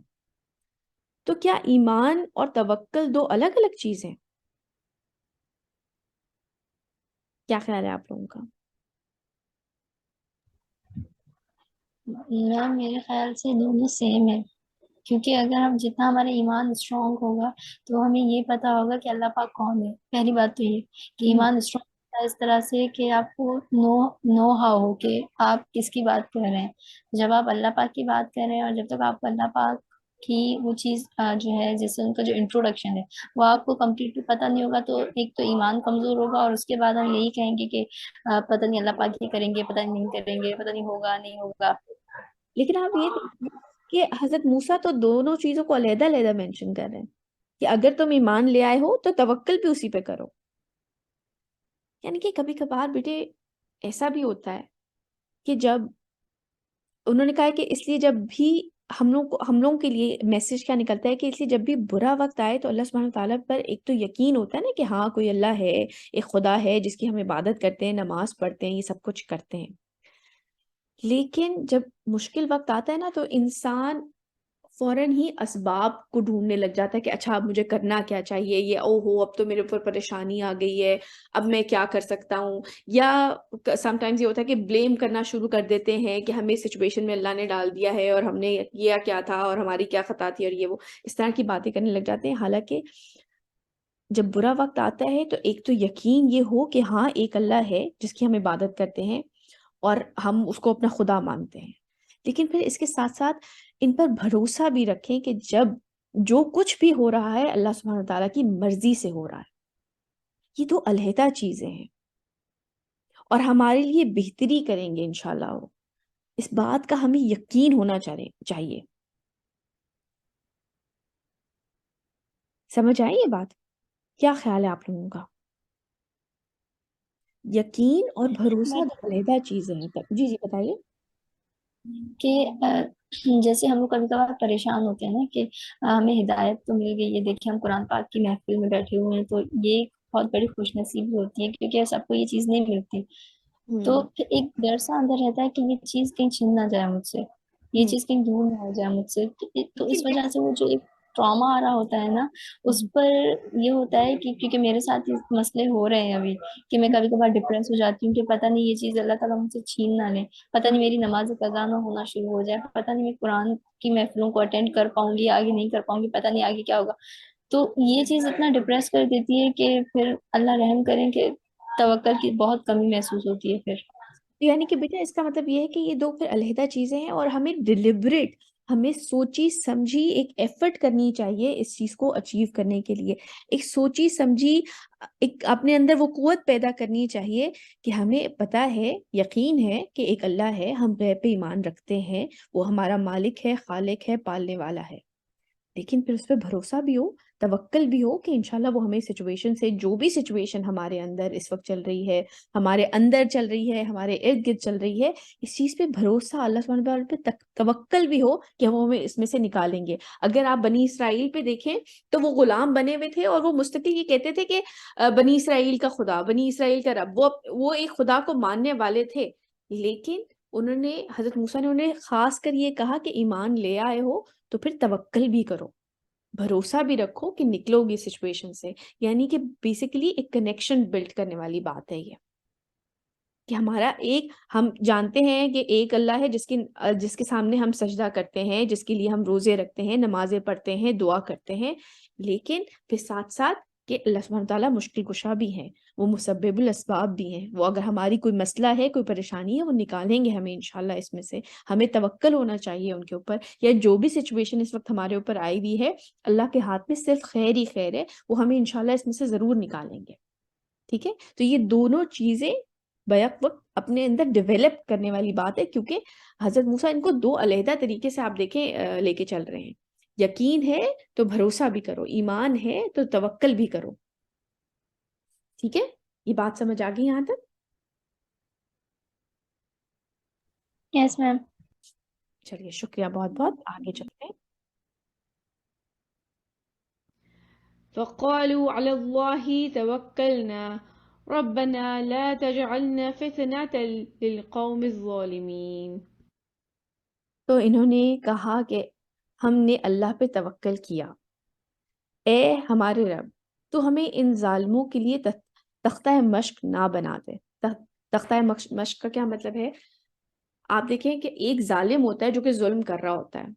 تو کیا ایمان اور توکل دو الگ الگ چیزیں؟ کیا خیال ہے آپ لوگوں کا؟ میرے خیال سے دونوں سیم ہے، کیونکہ اگر ہم جتنا ہمارا ایمان اسٹرانگ ہوگا تو ہمیں یہ پتا ہوگا کہ اللہ پاک کون ہے. پہلی بات تو یہ کہ ایمان اسٹرانگ ہوتا ہے اس طرح سے کہ آپ کو نو ہاؤ ہو کہ آپ کس کی بات کر رہے ہیں. جب آپ اللہ پاک کی بات کر رہے ہیں اور جب تک آپ کو اللہ پاک کی وہ چیز جو ہے جیسے ان کا جو انٹروڈکشن ہے وہ آپ کو کمپلیٹلی پتہ نہیں ہوگا تو ایک تو ایمان کمزور ہوگا، اور اس کے بعد ہم یہی کہیں گے کہ پتہ نہیں اللہ پاک ہی کریں گے، پتہ نہیں کریں گے، پتہ نہیں ہوگا نہیں ہوگا. لیکن آپ یہ دیکھیں کہ حضرت موسیٰ تو دونوں چیزوں کو علیحدہ علیحدہ مینشن کر رہے ہیں کہ اگر تم ایمان لے آئے ہو تو توکل بھی اسی پہ کرو. یعنی کہ کبھی کبھار بیٹے ایسا بھی ہوتا ہے کہ جب انہوں نے کہا کہ اس لیے جب بھی ہم لوگوں کے لیے میسج کیا نکلتا ہے کہ اس لیے جب بھی برا وقت آئے تو اللہ سبحانہ تعالیٰ پر ایک تو یقین ہوتا ہے نا کہ ہاں کوئی اللہ ہے، ایک خدا ہے جس کی ہم عبادت کرتے ہیں، نماز پڑھتے ہیں، یہ سب کچھ کرتے ہیں. لیکن جب مشکل وقت آتا ہے نا تو انسان فوراً ہی اسباب کو ڈھونڈنے لگ جاتا ہے کہ اچھا اب مجھے کرنا کیا چاہیے، یہ او ہو اب تو میرے اوپر پریشانی آ گئی ہے، اب میں کیا کر سکتا ہوں. یا سم ٹائمز یہ ہوتا ہے کہ بلیم کرنا شروع کر دیتے ہیں کہ ہمیں سچویشن میں اللہ نے ڈال دیا ہے اور ہم نے کیا تھا اور ہماری کیا خطا تھی اور یہ وہ اس طرح کی باتیں کرنے لگ جاتے ہیں. حالانکہ جب برا وقت آتا ہے تو ایک تو یقین یہ ہو کہ ہاں ایک اللہ ہے جس کی ہم عبادت کرتے ہیں اور ہم اس کو اپنا خدا مانتے ہیں، لیکن پھر اس کے ساتھ ساتھ ان پر بھروسہ بھی رکھیں کہ جب جو کچھ بھی ہو رہا ہے اللہ سبحانہ تعالیٰ کی مرضی سے ہو رہا ہے. یہ دو علیحدہ چیزیں ہیں اور ہمارے لیے بہتری کریں گے انشاءاللہ. وہ اس بات کا ہمیں یقین ہونا چاہیے. سمجھ آئی یہ بات؟ کیا خیال ہے آپ لوگوں کا؟ یقین اور بھروسہ دو علیحدہ چیزیں ہیں. جی جی بتائیے. کہ جیسے ہم لوگ کبھی کبھار پریشان ہوتے ہیں نا کہ ہمیں ہدایت تو مل گئی ہے، دیکھیں ہم قرآن پاک کی محفل میں بیٹھے ہوئے ہیں تو یہ ایک بہت بڑی خوش نصیبی ہوتی ہے کیونکہ سب کو یہ چیز نہیں ملتی. تو پھر ایک ڈر سا اندر رہتا ہے کہ یہ چیز کہیں چھن نہ جائے مجھ سے، یہ چیز کہیں دور نہ ہو جائے مجھ سے. تو اس وجہ سے وہ جو ایک ٹراما آ رہا ہوتا ہے نا اس پر یہ ہوتا ہے کہ کیونکہ میرے ساتھ یہ مسئلے ہو رہے ہیں ابھی کہ میں کبھی کبھار ڈپریس ہو جاتی ہوں کہ پتہ نہیں یہ چیز اللہ تعالیٰ مجھ سے چھین نہ لے، پتہ نہیں میری نماز قضا نہ ہونا شروع ہو جائے، پتہ نہیں میں قرآن کی محفلوں کو اٹینڈ کر پاؤں گی آگے نہیں کر پاؤں گی، پتہ نہیں آگے کیا ہوگا. تو یہ چیز اتنا ڈپریس کر دیتی ہے کہ پھر اللہ رحم کریں کہ توکل کی بہت کمی محسوس ہوتی ہے پھر. یعنی کہ بیٹا اس کا مطلب یہ ہے کہ یہ دو پھر علیحدہ چیزیں ہیں اور ہمیں ڈیلیبریٹ، ہمیں سوچی سمجھی ایک ایفرٹ کرنی چاہیے اس چیز کو اچیو کرنے کے لیے. ایک سوچی سمجھی ایک اپنے اندر وہ قوت پیدا کرنی چاہیے کہ ہمیں پتہ ہے، یقین ہے کہ ایک اللہ ہے، ہم پہ ایمان رکھتے ہیں، وہ ہمارا مالک ہے، خالق ہے، پالنے والا ہے. لیکن پھر اس پہ بھروسہ بھی ہو، توکل بھی ہو کہ انشاءاللہ وہ ہمیں سچویشن سے، جو بھی سچویشن ہمارے اندر اس وقت چل رہی ہے، ہمارے اندر چل رہی ہے، ہمارے ارد گرد چل رہی ہے، اس چیز پہ بھروسہ، اللہ سبحانہ وتعالیٰ پہ توکل بھی ہو کہ وہ ہمیں اس میں سے نکالیں گے. اگر آپ بنی اسرائیل پہ دیکھیں تو وہ غلام بنے ہوئے تھے اور وہ مستقل یہ کہتے تھے کہ بنی اسرائیل کا خدا، بنی اسرائیل کا رب، وہ ایک خدا کو ماننے والے تھے. لیکن انہوں نے، حضرت موسیٰ نے انہیں خاص کر یہ کہا کہ ایمان لے آئے ہو تو پھر توکل بھی کرو، بھروسہ بھی رکھو کہ نکلو گی سچویشن سے. یعنی کہ بیسیکلی ایک کنیکشن بلڈ کرنے والی بات ہے یہ کہ ہمارا ایک، ہم جانتے ہیں کہ ایک اللہ ہے جس کے سامنے ہم سجدہ کرتے ہیں، جس کے لیے ہم روزے رکھتے ہیں، نمازیں پڑھتے ہیں، دعا کرتے ہیں. لیکن پھر ساتھ ساتھ کہ اللہ سبحانہ تعالیٰ مشکل کشا بھی ہیں، وہ مسبب الاسباب بھی ہیں، وہ اگر ہماری کوئی مسئلہ ہے، کوئی پریشانی ہے، وہ نکالیں گے ہمیں انشاءاللہ اس میں سے. ہمیں توکل ہونا چاہیے ان کے اوپر، یا جو بھی سچویشن اس وقت ہمارے اوپر آئی ہوئی ہے اللہ کے ہاتھ میں صرف خیر ہی خیر ہے، وہ ہمیں انشاءاللہ اس میں سے ضرور نکالیں گے. ٹھیک ہے؟ تو یہ دونوں چیزیں بیک وقت اپنے اندر ڈیولپ کرنے والی بات ہے، کیونکہ حضرت موسیٰ ان کو دو علیحدہ طریقے سے آپ دیکھیں لے کے چل رہے ہیں. یقین ہے تو بھروسہ بھی کرو، ایمان ہے تو توکل بھی کرو. ٹھیک ہے؟ یہ بات سمجھ آ گئی یہاں تک؟ یس میم. چلیے شکریہ بہت بہت. آگے چلتے ہیں. فقالوا على الله توكلنا ربنا لا تجعلنا فتنة للقوم الظالمين. تو انہوں نے کہا کہ ہم نے اللہ پہ توکل کیا، اے ہمارے رب تو ہمیں ان ظالموں کے لیے تختہ مشق نہ بنا دے. تختہ مشق کا کیا مطلب ہے؟ آپ دیکھیں کہ ایک ظالم ہوتا ہے جو کہ ظلم کر رہا ہوتا ہے،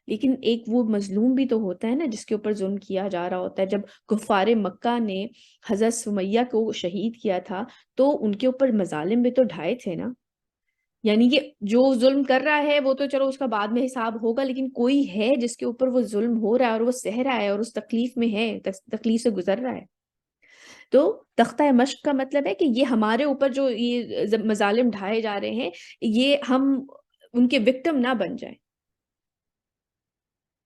لیکن ایک وہ مظلوم بھی تو ہوتا ہے نا جس کے اوپر ظلم کیا جا رہا ہوتا ہے. جب کفار مکہ نے حضرت سمیہ کو شہید کیا تھا تو ان کے اوپر مظالم بھی تو ڈھائے تھے نا. یعنی کہ جو ظلم کر رہا ہے وہ تو چلو اس کا بعد میں حساب ہوگا، لیکن کوئی ہے جس کے اوپر وہ ظلم ہو رہا ہے اور وہ سہ رہا ہے اور اس تکلیف میں ہے، تکلیف سے گزر رہا ہے. تو تختہ مشق کا مطلب ہے کہ یہ ہمارے اوپر جو یہ مظالم ڈھائے جا رہے ہیں یہ ہم ان کے وکٹم نہ بن جائیں.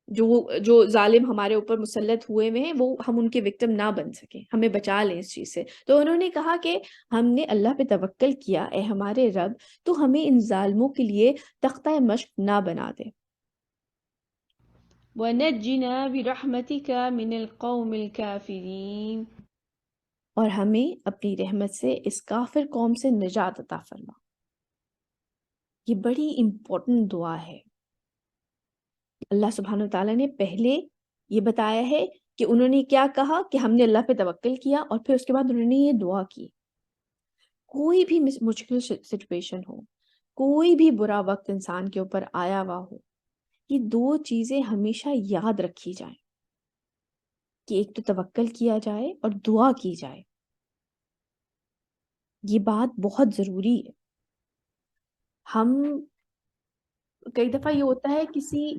جو ظالم ہمارے اوپر مسلط ہوئے ہوئے ہیں وہ ہم ان کے وکٹم نہ بن سکیں، ہمیں بچا لیں اس چیز سے. تو انہوں نے کہا کہ ہم نے اللہ پہ توکل کیا، اے ہمارے رب تو ہمیں ان ظالموں کے لیے تختہ مشق نہ بنا دے. ونجنا برحمتك من القوم الكافرين. اور ہمیں اپنی رحمت سے اس کافر قوم سے نجات عطا فرما. یہ بڑی امپورٹنٹ دعا ہے. اللہ سبحانہ وتعالیٰ نے پہلے یہ بتایا ہے کہ انہوں نے کیا کہا کہ ہم نے اللہ پہ توکل کیا، اور پھر اس کے بعد انہوں نے یہ دعا کی. کوئی بھی مشکل سچویشن ہو، کوئی بھی برا وقت انسان کے اوپر آیا ہوا ہو، یہ دو چیزیں ہمیشہ یاد رکھی جائیں کہ ایک تو توکل کیا جائے اور دعا کی جائے. یہ بات بہت ضروری ہے. ہم کئی دفعہ یہ ہوتا ہے کسی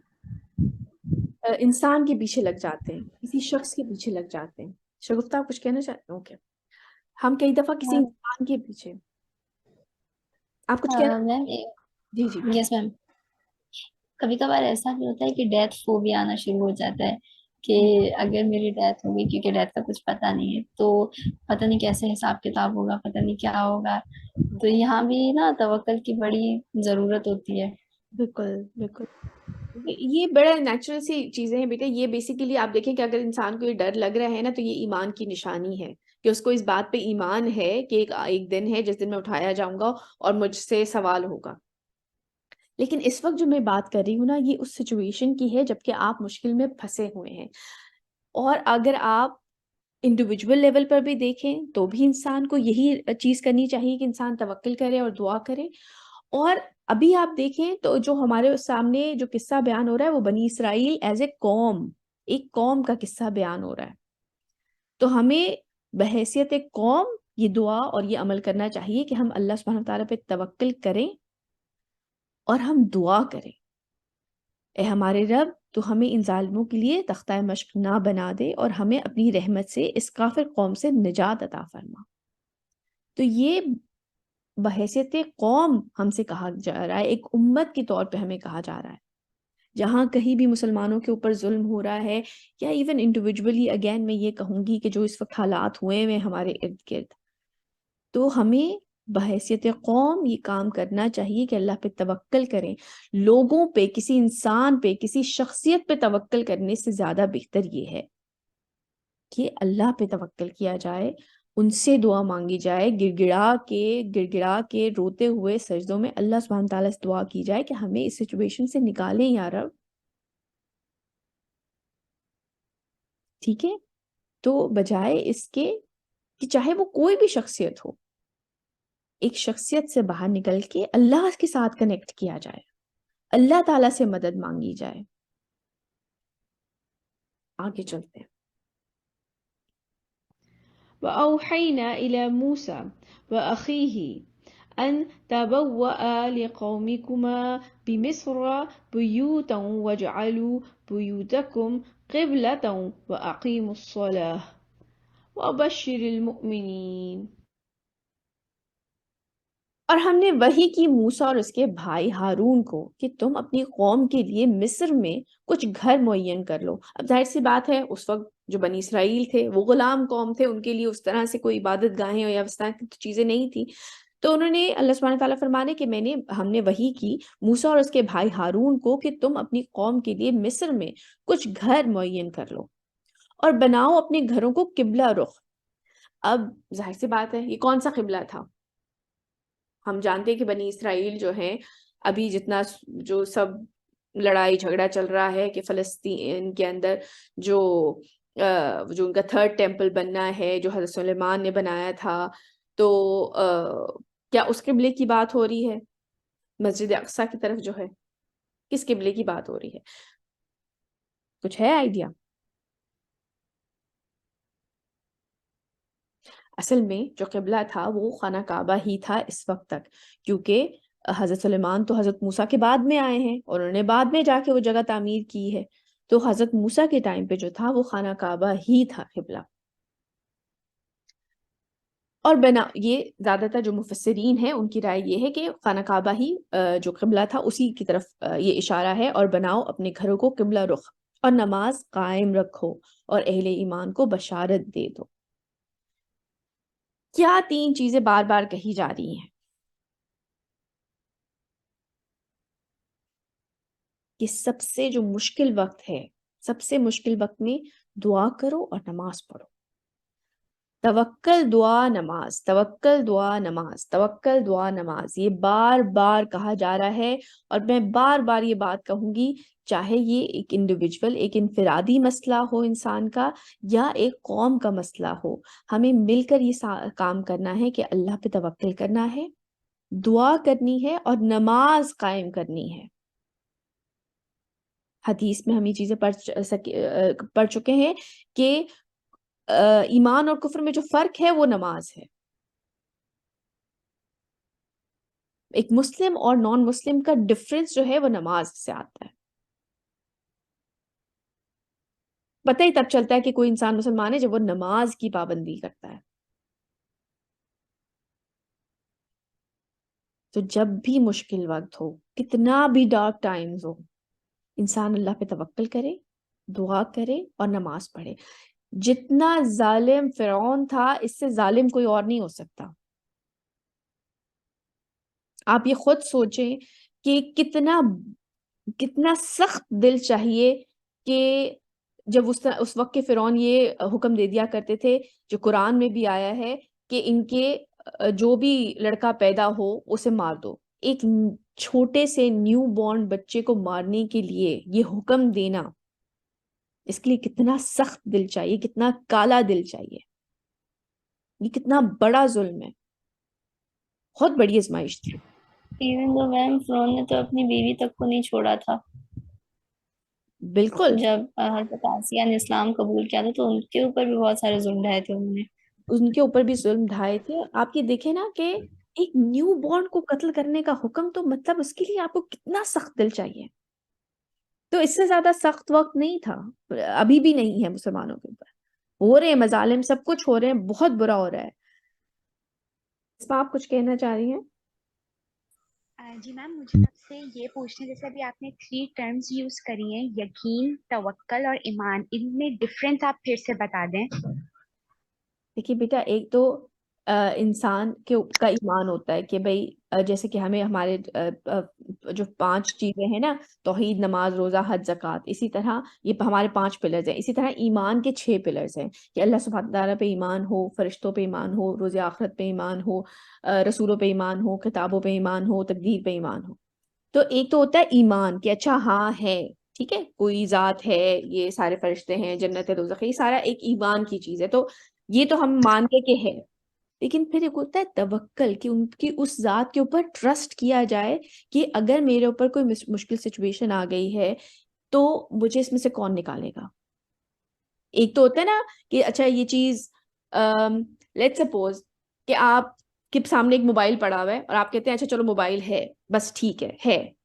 انسان کے پیچھے لگ جاتے ہیں، کسی شخص کے پیچھے لگ جاتے ہیں. شگفتہ آپ کچھ کہنا چاہتے ہیں؟ اوکے. ہم کئی دفعہ کسی انسان کے پیچھے، آپ کچھ کہنا؟ میم جی جی. یس میم. کبھی کبھار ایسا بھی ہوتا ہے کہ ڈیتھ فوبیا آنا شروع ہو جاتا ہے کہ اگر میری ڈیتھ ہوگی، کیونکہ ڈیتھ کا کچھ پتہ نہیں ہے تو پتہ نہیں کیسے حساب کتاب ہوگا، پتہ نہیں کیا ہوگا. تو یہاں بھی نا توکل کی بڑی ضرورت ہوتی ہے. بالکل بالکل. یہ بڑا نیچرل سی چیزیں ہیں بیٹے. یہ بیسیکلی آپ دیکھیں کہ اگر انسان کو یہ ڈر لگ رہا ہے نا تو یہ ایمان کی نشانی ہے کہ اس کو اس بات پہ ایمان ہے کہ ایک دن ہے جس دن میں اٹھایا جاؤں گا اور مجھ سے سوال ہوگا. لیکن اس وقت جو میں بات کر رہی ہوں نا یہ اس سچویشن کی ہے جب کہ آپ مشکل میں پھنسے ہوئے ہیں. اور اگر آپ انڈیویجول لیول پر بھی دیکھیں تو بھی انسان کو یہی چیز کرنی چاہیے کہ انسان توکل کرے اور دعا کرے. اور ابھی آپ دیکھیں تو جو ہمارے سامنے جو قصہ بیان ہو رہا ہے وہ بنی اسرائیل ایز اے قوم، ایک قوم کا قصہ بیان ہو رہا ہے. تو ہمیں بحیثیت ایک قوم یہ دعا اور یہ عمل کرنا چاہیے کہ ہم اللہ سبحانہ وتعالیٰ پہ توکل کریں اور ہم دعا کریں، اے ہمارے رب تو ہمیں ان ظالموں کے لیے تختہ مشق نہ بنا دے اور ہمیں اپنی رحمت سے اس کافر قوم سے نجات عطا فرما. تو یہ بحیثیت قوم ہم سے کہا جا رہا ہے، ایک امت کے طور پہ ہمیں کہا جا رہا ہے. جہاں کہیں بھی مسلمانوں کے اوپر ظلم ہو رہا ہے یا ایون انڈیویجولی، اگین میں یہ کہوں گی کہ جو اس وقت حالات ہوئے ہوئے ہمارے ارد گرد، تو ہمیں بحیثیت قوم یہ کام کرنا چاہیے کہ اللہ پہ توکل کریں. لوگوں پہ، کسی انسان پہ، کسی شخصیت پہ توکل کرنے سے زیادہ بہتر یہ ہے کہ اللہ پہ توکل کیا جائے، ان سے دعا مانگی جائے، گڑ گڑا کے روتے ہوئے سجدوں میں اللہ سبحانہ تعالیٰ سے دعا کی جائے کہ ہمیں اس سچویشن سے نکالیں یا رب. ٹھیک ہے؟ تو بجائے اس کے کہ چاہے وہ کوئی بھی شخصیت ہو، ایک شخصیت سے باہر نکل کے اللہ کے ساتھ کنیکٹ کیا جائے، اللہ تعالیٰ سے مدد مانگی جائے. آگے چلتے ہیں. وأوحينا إلى موسى وأخيه أن تبوأ لقومكما بمصر بيوتا واجعلوا بيوتكم قبلة وأقيموا الصلاة وبشر المؤمنين. اور ہم نے وحی کی موسیٰ اور اس کے بھائی ہارون کو کہ تم اپنی قوم کے لیے مصر میں کچھ گھر معین کر لو. اب ظاہر سی بات ہے اس وقت جو بنی اسرائیل تھے وہ غلام قوم تھے، ان کے لیے اس طرح سے کوئی عبادت گاہیں یا اس طرح کی چیزیں نہیں تھی. تو انہوں نے اللہ سبحانہ تعالیٰ فرمانے کہ ہم نے وحی کی موسیٰ اور اس کے بھائی ہارون کو کہ تم اپنی قوم کے لیے مصر میں کچھ گھر معین کر لو اور بناؤ اپنے گھروں کو قبلہ رخ. اب ظاہر سی بات ہے یہ کون سا قبلہ تھا؟ ہم جانتے ہیں کہ بنی اسرائیل جو ہیں ابھی جتنا جو سب لڑائی جھگڑا چل رہا ہے کہ فلسطین کے اندر جو ان کا تھرڈ ٹیمپل بننا ہے جو حضرت سلیمان نے بنایا تھا، تو کیا اس قبلے کی بات ہو رہی ہے؟ مسجد اقصیٰ کی طرف جو ہے کس قبلے کی بات ہو رہی ہے؟ کچھ ہے آئیڈیا؟ اصل میں جو قبلہ تھا وہ خانہ کعبہ ہی تھا اس وقت تک، کیونکہ حضرت سلیمان تو حضرت موسیٰ کے بعد میں آئے ہیں اور انہوں نے بعد میں جا کے وہ جگہ تعمیر کی ہے. تو حضرت موسیٰ کے ٹائم پہ جو تھا وہ خانہ کعبہ ہی تھا قبلہ. اور یہ زیادہ تر جو مفسرین ہیں ان کی رائے یہ ہے کہ خانہ کعبہ ہی جو قبلہ تھا اسی کی طرف یہ اشارہ ہے. اور بناؤ اپنے گھروں کو قبلہ رخ اور نماز قائم رکھو اور اہل ایمان کو بشارت دے دو. کیا 3 چیزیں بار بار کہی جا رہی ہیں؟ کہ سب سے جو مشکل وقت ہے، سب سے مشکل وقت میں دعا کرو اور نماز پڑھو. توکل دعا نماز، توکل دعا نماز، توکل دعا نماز، یہ بار بار کہا جا رہا ہے. اور میں بار بار یہ بات کہوں گی، چاہے یہ ایک انڈیویجول، ایک انفرادی مسئلہ ہو انسان کا یا ایک قوم کا مسئلہ ہو، ہمیں مل کر یہ کام کرنا ہے کہ اللہ پہ توکل کرنا ہے، دعا کرنی ہے اور نماز قائم کرنی ہے. حدیث میں ہم یہ چیزیں پڑھ چکے ہیں کہ ایمان اور کفر میں جو فرق ہے وہ نماز ہے. ایک مسلم اور نان مسلم کا ڈفرنس جو ہے وہ نماز سے آتا ہے. پتہ ہی تب چلتا ہے کہ کوئی انسان مسلمان ہے جب وہ نماز کی پابندی کرتا ہے. تو جب بھی مشکل وقت ہو، کتنا بھی ڈارک ٹائمز ہو، انسان اللہ پہ توکل کرے، دعا کرے اور نماز پڑھے. جتنا ظالم فرعون تھا اس سے ظالم کوئی اور نہیں ہو سکتا. آپ یہ خود سوچیں کہ کتنا سخت دل چاہیے کہ جب اس وقت کے فرعون یہ حکم دے دیا کرتے تھے جو قرآن میں بھی آیا ہے کہ ان کے جو بھی لڑکا پیدا ہو اسے مار دو. ایک چھوٹے سے نیو بورن بچے کو مارنے کے لیے یہ حکم دینا، اس کے لیے کتنا سخت دل چاہیے، کتنا کالا دل چاہیے. یہ کتنا بڑا ظلم ہے، بہت بڑی آزمائش تھی. ایون دو میم فرعون نے تو اپنی بیوی تک کو نہیں چھوڑا تھا. بالکل. جب حضرت آسیہ نے اسلام قبول کیا تھا تو ان کے اوپر بھی بہت سارے ظلم ڈھائے تھے انہوں نے. ان کے اوپر بھی ظلم ڈھائے تھے. آپ یہ دیکھیں نا کہ ایک نیو بورن کو قتل کرنے کا حکم، تو مطلب اس کے لیے آپ کو کتنا سخت دل چاہیے. تو اس سے زیادہ سخت وقت نہیں تھا، ابھی بھی نہیں ہے. مسلمانوں کے اوپر ہو رہے ہیں مظالم، سب کچھ ہو رہے ہیں، بہت برا ہو رہا ہے. اس میں آپ کچھ کہنا چاہ رہی ہیں؟ جی میم، مجھے آپ سے یہ پوچھنا ہے، جیسے ابھی آپ نے 3 ٹرمز یوز کری ہیں، یقین، توکل اور ایمان، ان میں ڈفرینس آپ پھر سے بتا دیں. دیکھیے بیٹا، ایک تو انسان کا ایمان ہوتا ہے کہ بھئی جیسے کہ ہمیں ہمارے جو 5 چیزیں ہیں نا، توحید، نماز، روزہ، حج، زکوٰۃ، اسی طرح یہ ہمارے 5 پلرز ہیں. اسی طرح ایمان کے 6 پلرز ہیں کہ اللہ سبحانہ تعالیٰ پہ ایمان ہو، فرشتوں پہ ایمان ہو، روز آخرت پہ ایمان ہو، رسولوں پہ ایمان ہو، کتابوں پہ ایمان ہو، تقدیر پہ ایمان ہو. تو ایک تو ہوتا ہے ایمان کہ اچھا ہاں ہے، ٹھیک ہے، کوئی ذات ہے، یہ سارے فرشتے ہیں، جنت ہے، دوزخ ہے، یہ سارا ایک ایمان کی چیز ہے. تو یہ تو ہم مانتے کہ ہے. لیکن پھر ایک ہوتا ہے توکل کہ ان کی اس ذات کے اوپر ٹرسٹ کیا جائے کہ اگر میرے اوپر کوئی مشکل سچویشن آ گئی ہے تو مجھے اس میں سے کون نکالے گا. ایک تو ہوتا ہے نا کہ اچھا یہ چیز لیٹس سپوز کہ آپ کے سامنے ایک موبائل پڑا ہوا ہے اور آپ کہتے ہیں اچھا چلو موبائل ہے، بس ٹھیک ہے،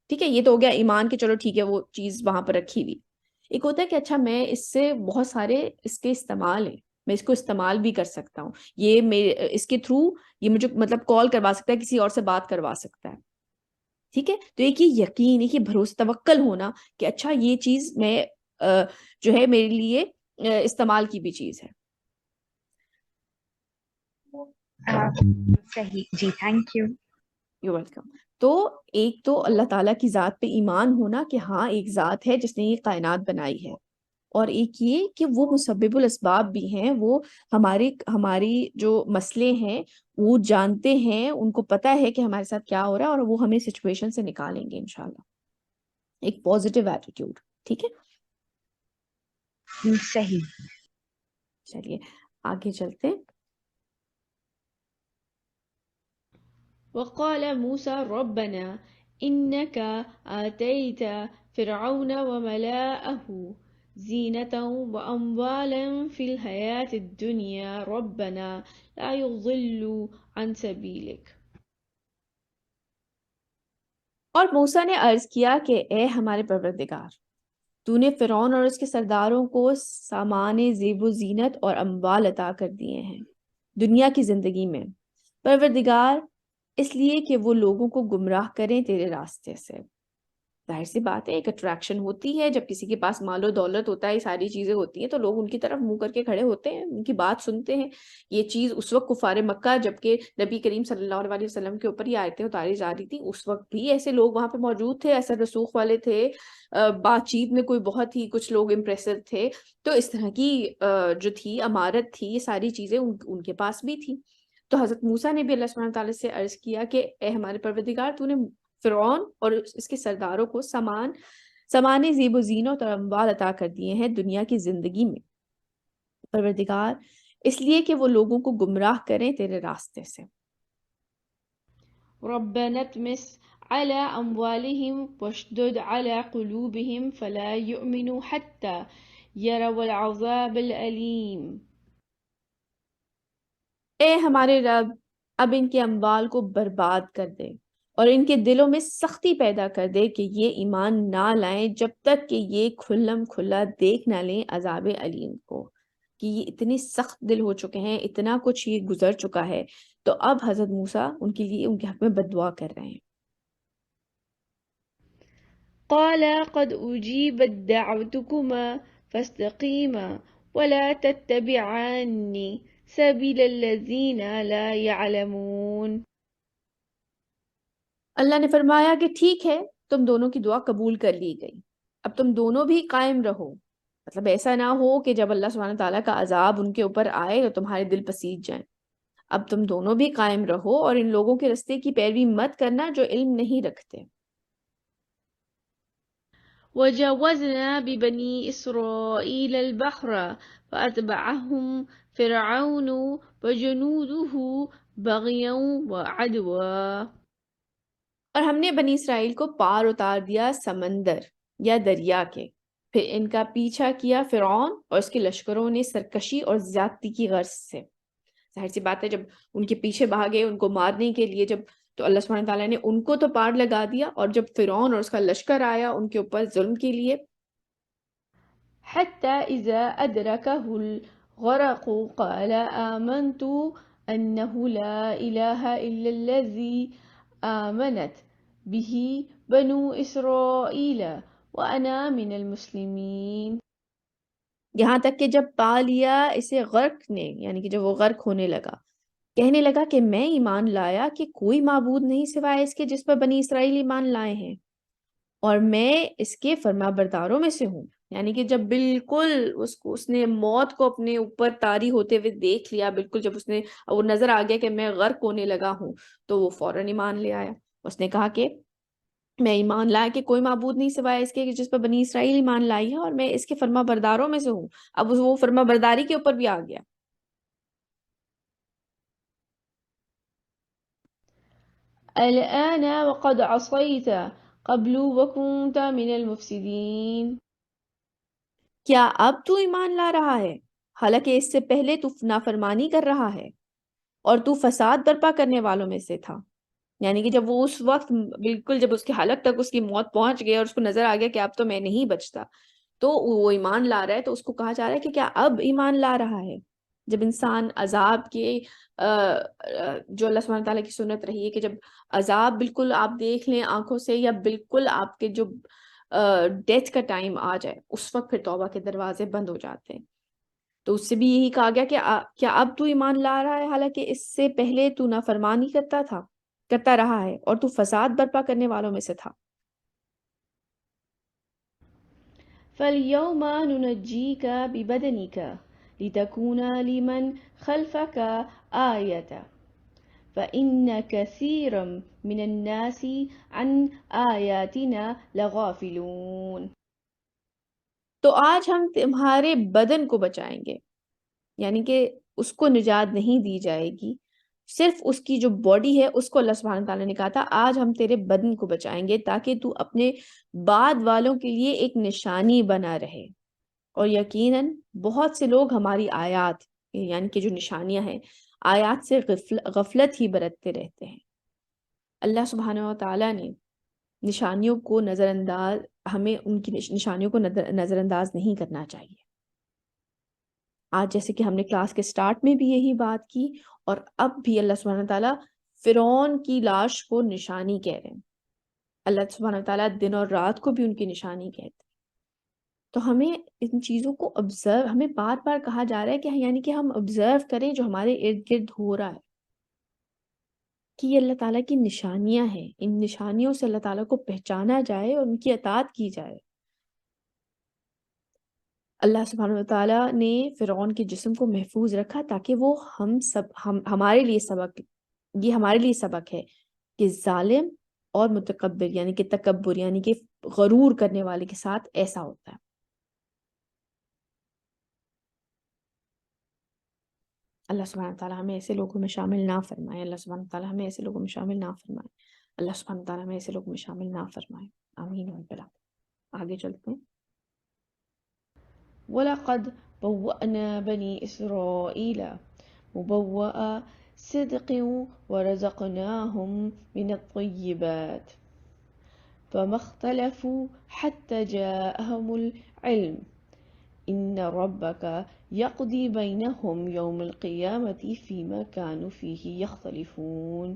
ٹھیک ہے، یہ تو ہو گیا ایمان کہ چلو ٹھیک ہے وہ چیز وہاں پر رکھی ہوئی. ایک ہوتا ہے کہ اچھا میں اس سے بہت سارے اس کے استعمال ہیں، میں اس کو استعمال بھی کر سکتا ہوں، یہ میرے اس کے تھرو یہ مجھے مطلب کال کروا سکتا ہے، کسی اور سے بات کروا سکتا ہے. ٹھیک ہے، تو ایک یہ یقین، ایک یہ بھروسہ، توکل ہونا کہ اچھا یہ چیز میں جو ہے میرے لیے استعمال کی بھی چیز ہے. صحیح جی، تھینک یو. You welcome. تو ایک تو اللہ تعالیٰ کی ذات پہ ایمان ہونا کہ ہاں ایک ذات ہے جس نے یہ کائنات بنائی ہے، اور ایک یہ کہ وہ مسبب الاسباب بھی ہیں، وہ ہماری جو مسئلے ہیں وہ جانتے ہیں، ان کو پتہ ہے کہ ہمارے ساتھ کیا ہو رہا ہے، اور وہ ہمیں سچویشن سے نکالیں گے انشاءاللہ. ایک پازیٹیو ایٹیٹیوڈ. ٹھیک ہے، صحیح. چلیے آگے چلتے. وقال موسى ربنا إنك آتيت فرعون وملأه زينة وأموالا في الحياة الدنيا ربنا لا يضلوا عن سبيلك. اور موسیٰ نے عرض کیا کہ اے ہمارے پروردگار، تو نے فرعون اور اس کے سرداروں کو سامان زیب و زینت اور اموال عطا کر دیے ہیں دنیا کی زندگی میں، پروردگار اس لیے کہ وہ لوگوں کو گمراہ کریں تیرے راستے سے. ظاہر سی بات ہے، ایک اٹریکشن ہوتی ہے جب کسی کے پاس مال و دولت ہوتا ہے، یہ ساری چیزیں ہوتی ہیں تو لوگ ان کی طرف منہ کر کے کھڑے ہوتے ہیں، ان کی بات سنتے ہیں. یہ چیز اس وقت کفار مکہ جبکہ نبی کریم صلی اللہ علیہ وسلم کے اوپر یہ آیتیں اتاری جا رہی تھی، اس وقت بھی ایسے لوگ وہاں پہ موجود تھے، ایسے رسوخ والے تھے، بات چیت میں کوئی بہت ہی کچھ لوگ امپریسو تھے. تو اس طرح کی جو تھی امارت تھی، یہ ساری چیزیں ان کے پاس بھی تھی. تو حضرت موسیٰ نے بھی اللہ سبحانہ تعالیٰ سے عرض کیا کہ اے ہمارے پروردگار، تو نے فرعون اور اس کے سرداروں کو سامان زیب و زینت اور اموال عطا کر دیے ہیں دنیا کی زندگی میں، پروردگار اس لیے کہ وہ لوگوں کو گمراہ کریں تیرے راستے سے. ربنا اطمس على أموالهم واشدد على قلوبهم فلا يؤمنوا حتى يروا العذاب الأليم. اے ہمارے رب، اب ان کے اموال کو برباد کر دے اور ان کے دلوں میں سختی پیدا کر دے کہ یہ ایمان نہ لائیں جب تک کہ یہ کھلم کھلا دیکھ نہ لیں عذاب علیم کو. کہ یہ اتنے سخت دل ہو چکے ہیں، اتنا کچھ یہ گزر چکا ہے، تو اب حضرت موسیٰ ان کے لیے ان کے حق میں بد دعا کر رہے ہیں. قال قد أجيبت دعوتكما فاستقيما ولا تتبعاني سبيل الذين لا يعلمون. اللہ نے فرمایا کہ ٹھیک ہے، تم دونوں کی دعا قبول کر لی گئی، اب تم دونوں بھی قائم رہو. مطلب ایسا نہ ہو کہ جب اللہ سبحانہ تعالیٰ کا عذاب ان کے اوپر آئے تو تمہارے دل پسیج جائیں. اب تم دونوں بھی قائم رہو اور ان لوگوں کے رستے کی پیروی مت کرنا جو علم نہیں رکھتے. وجاوزنا ببني إسرائيل البحر فأتبعهم فرعون وجنوده بغيا وعدوا. اور ہم نے بنی اسرائیل کو پار اتار دیا سمندر یا دریا کے، پھر ان کا پیچھا کیا فرعون اور اس کے لشکروں نے سرکشی اور زیادتی کی غرض سے. ظاہر سی بات ہے جب ان کے پیچھے بھاگے ان کو مارنے کے لیے، جب تو اللہ سبحانہ تعالیٰ نے ان کو تو پار لگا دیا، اور جب فرعون اور اس کا لشکر آیا ان کے اوپر ظلم کے لیے. حتى إذا أدركه الغرق قال آمنت أنه لا إله إلا الذي آمنت به بنو إسرائيل وأنا من المسلمين. یہاں تک کہ جب پا لیا اسے غرق نے، یعنی کہ جب وہ غرق ہونے لگا، کہنے لگا کہ میں ایمان لایا کہ کوئی معبود نہیں سوائے اس کے جس پر بنی اسرائیل ایمان لائے ہیں، اور میں اس کے فرما برداروں میں سے ہوں. یعنی کہ جب بالکل اس نے موت کو اپنے اوپر طاری ہوتے ہوئے دیکھ لیا، بالکل جب اس نے وہ نظر آ گیا کہ میں غرق ہونے لگا ہوں، تو وہ فوراً ایمان لے آیا. اس نے کہا کہ میں ایمان لایا کہ کوئی معبود نہیں سوائے اس کے جس پر بنی اسرائیل ایمان لائی ہے، اور میں اس کے فرما برداروں میں سے ہوں. اب وہ فرما برداری کے اوپر بھی آ گیا. الآن وقد عصيت قبل وكنت من المفسدين. کیا اب تو ایمان لا رہا ہے حالانکہ اس سے پہلے تو نافرمانی کر رہا ہے اور تو فساد برپا کرنے والوں میں سے تھا. یعنی کہ جب وہ اس وقت بالکل جب اس کی حالت تک اس کی موت پہنچ گئی اور اس کو نظر آ گیا کہ اب تو میں نہیں بچتا، تو وہ ایمان لا رہا ہے، تو اس کو کہا جا رہا ہے کہ کیا اب ایمان لا رہا ہے جب انسان عذاب کے جو اللہ سبحانہ تعالیٰ کی سنت رہی ہے کہ جب عذاب بالکل آپ دیکھ لیں آنکھوں سے، یا بالکل آپ کے جو ڈیتھ کا ٹائم آ جائے، اس وقت پھر توبہ کے دروازے بند ہو جاتے ہیں. تو اس سے بھی یہی کہا گیا کہ کیا اب تو ایمان لا رہا ہے حالانکہ اس سے پہلے تو نافرمانی کرتا رہا ہے اور تو فساد برپا کرنے والوں میں سے تھا. فَالْيَوْمَ نُنَجِّيكَ بِبَدَنِكَ لِتَكُونَ لِمَنْ خَلْفَكَ آيَةً فَإِنَّ كَثِيرًا مِنَ النَّاسِ عَنْ آيَاتِنَا لَغَافِلُونَ. تو آج ہم تمہارے بدن کو بچائیں گے، یعنی کہ اس کو نجات نہیں دی جائے گی، صرف اس کی جو باڈی ہے اس کو اللہ سبحانہ تعالیٰ نے کہا تھا آج ہم تیرے بدن کو بچائیں گے تاکہ تو اپنے بعد والوں کے لیے ایک نشانی بنا رہے. اور یقیناً بہت سے لوگ ہماری آیات یعنی کہ جو نشانیاں ہیں آیات سے غفلت ہی برتتے رہتے ہیں. اللہ سبحانہ تعالیٰ نے نشانیوں کو ہمیں ان کی نشانیوں کو نظر انداز نہیں کرنا چاہیے. آج جیسے کہ ہم نے کلاس کے سٹارٹ میں بھی یہی بات کی، اور اب بھی اللہ سبحانہ تعالیٰ فرعون کی لاش کو نشانی کہہ رہے ہیں. اللہ سبحانہ تعالیٰ دن اور رات کو بھی ان کی نشانی کہتے ہیں. تو ہمیں ان چیزوں کو ہمیں بار بار کہا جا رہا ہے کہ یعنی کہ ہم آبزرو کریں جو ہمارے ارد گرد ہو رہا ہے، کہ یہ اللہ تعالیٰ کی نشانیاں ہیں. ان نشانیوں سے اللہ تعالیٰ کو پہچانا جائے اور ان کی اطاعت کی جائے. اللہ سبحانہ وتعالیٰ نے فرعون کے جسم کو محفوظ رکھا تاکہ وہ ہمارے لیے سبق ہے کہ ظالم اور متکبر یعنی کہ تکبر یعنی کہ غرور کرنے والے کے ساتھ ایسا ہوتا ہے. اللہ سبحانہ تعالیٰ ہمیں ایسے لوگوں میں شامل نہ فرمائے. اللہ سبحانہ تعالیٰ ہمیں ایسے لوگوں میں شامل نہ فرمائے. اللہ سبحانہ تعالیٰ ہمیں ایسے لوگوں میں شامل نہ فرمائے. آمین. آگے چلتے ہیں. وَلَقَدْ بَوَّأْنَا بَنِي إِسْرَائِيلَ مُبَوَّأَ صِدْقٍ وَرَزَقْنَاهُمْ مِنَ الطَّيِّبَاتِ فَمَا اخْتَلَفُوا حَتَّى جَاءَهُمُ الْعِلْمُ إِنَّ رَبَّكَ يَقْضِي بَيْنَهُمْ يَوْمَ الْقِيَامَةِ فِيمَا كَانُوا فِيهِ يَخْتَلِفُونَ.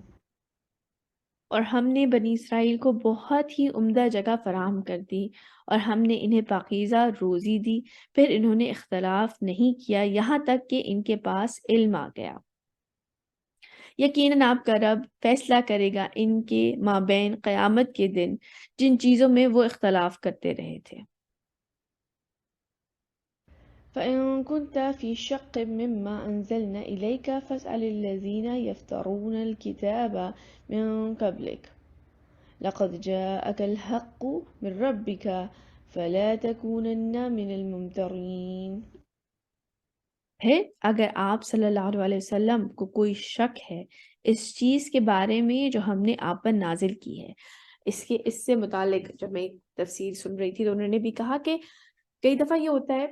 اور ہم نے بنی اسرائیل کو بہت ہی عمدہ جگہ فراہم کر دی اور ہم نے انہیں پاکیزہ روزی دی، پھر انہوں نے اختلاف نہیں کیا یہاں تک کہ ان کے پاس علم آ گیا. یقیناً آپ کا رب فیصلہ کرے گا ان کے مابین قیامت کے دن جن چیزوں میں وہ اختلاف کرتے رہے تھے. فَإِن كُنتَ فِي شَقٍّ مِّمَّا أَنزَلْنَا إِلَيْكَ فَاسْأَلِ الَّذِينَ يَفْتَرُونَ الْكِتَابَ مِن قَبْلِكَ لَقَدْ جَاءَكَ الْحَقُّ مِن رَّبِّكَ فَلَا تَكُونَنَّ مِنَ الْمُمْتَرِينَ. پھر اگر آپ صلی اللہ علیہ وسلم کو کوئی شک ہے اس چیز کے بارے میں جو ہم نے آپ پر نازل کی ہے، اس سے متعلق جب میں تفسیر سن رہی تھی تو انہوں نے بھی کہا کہ کئی دفعہ یہ ہوتا ہے،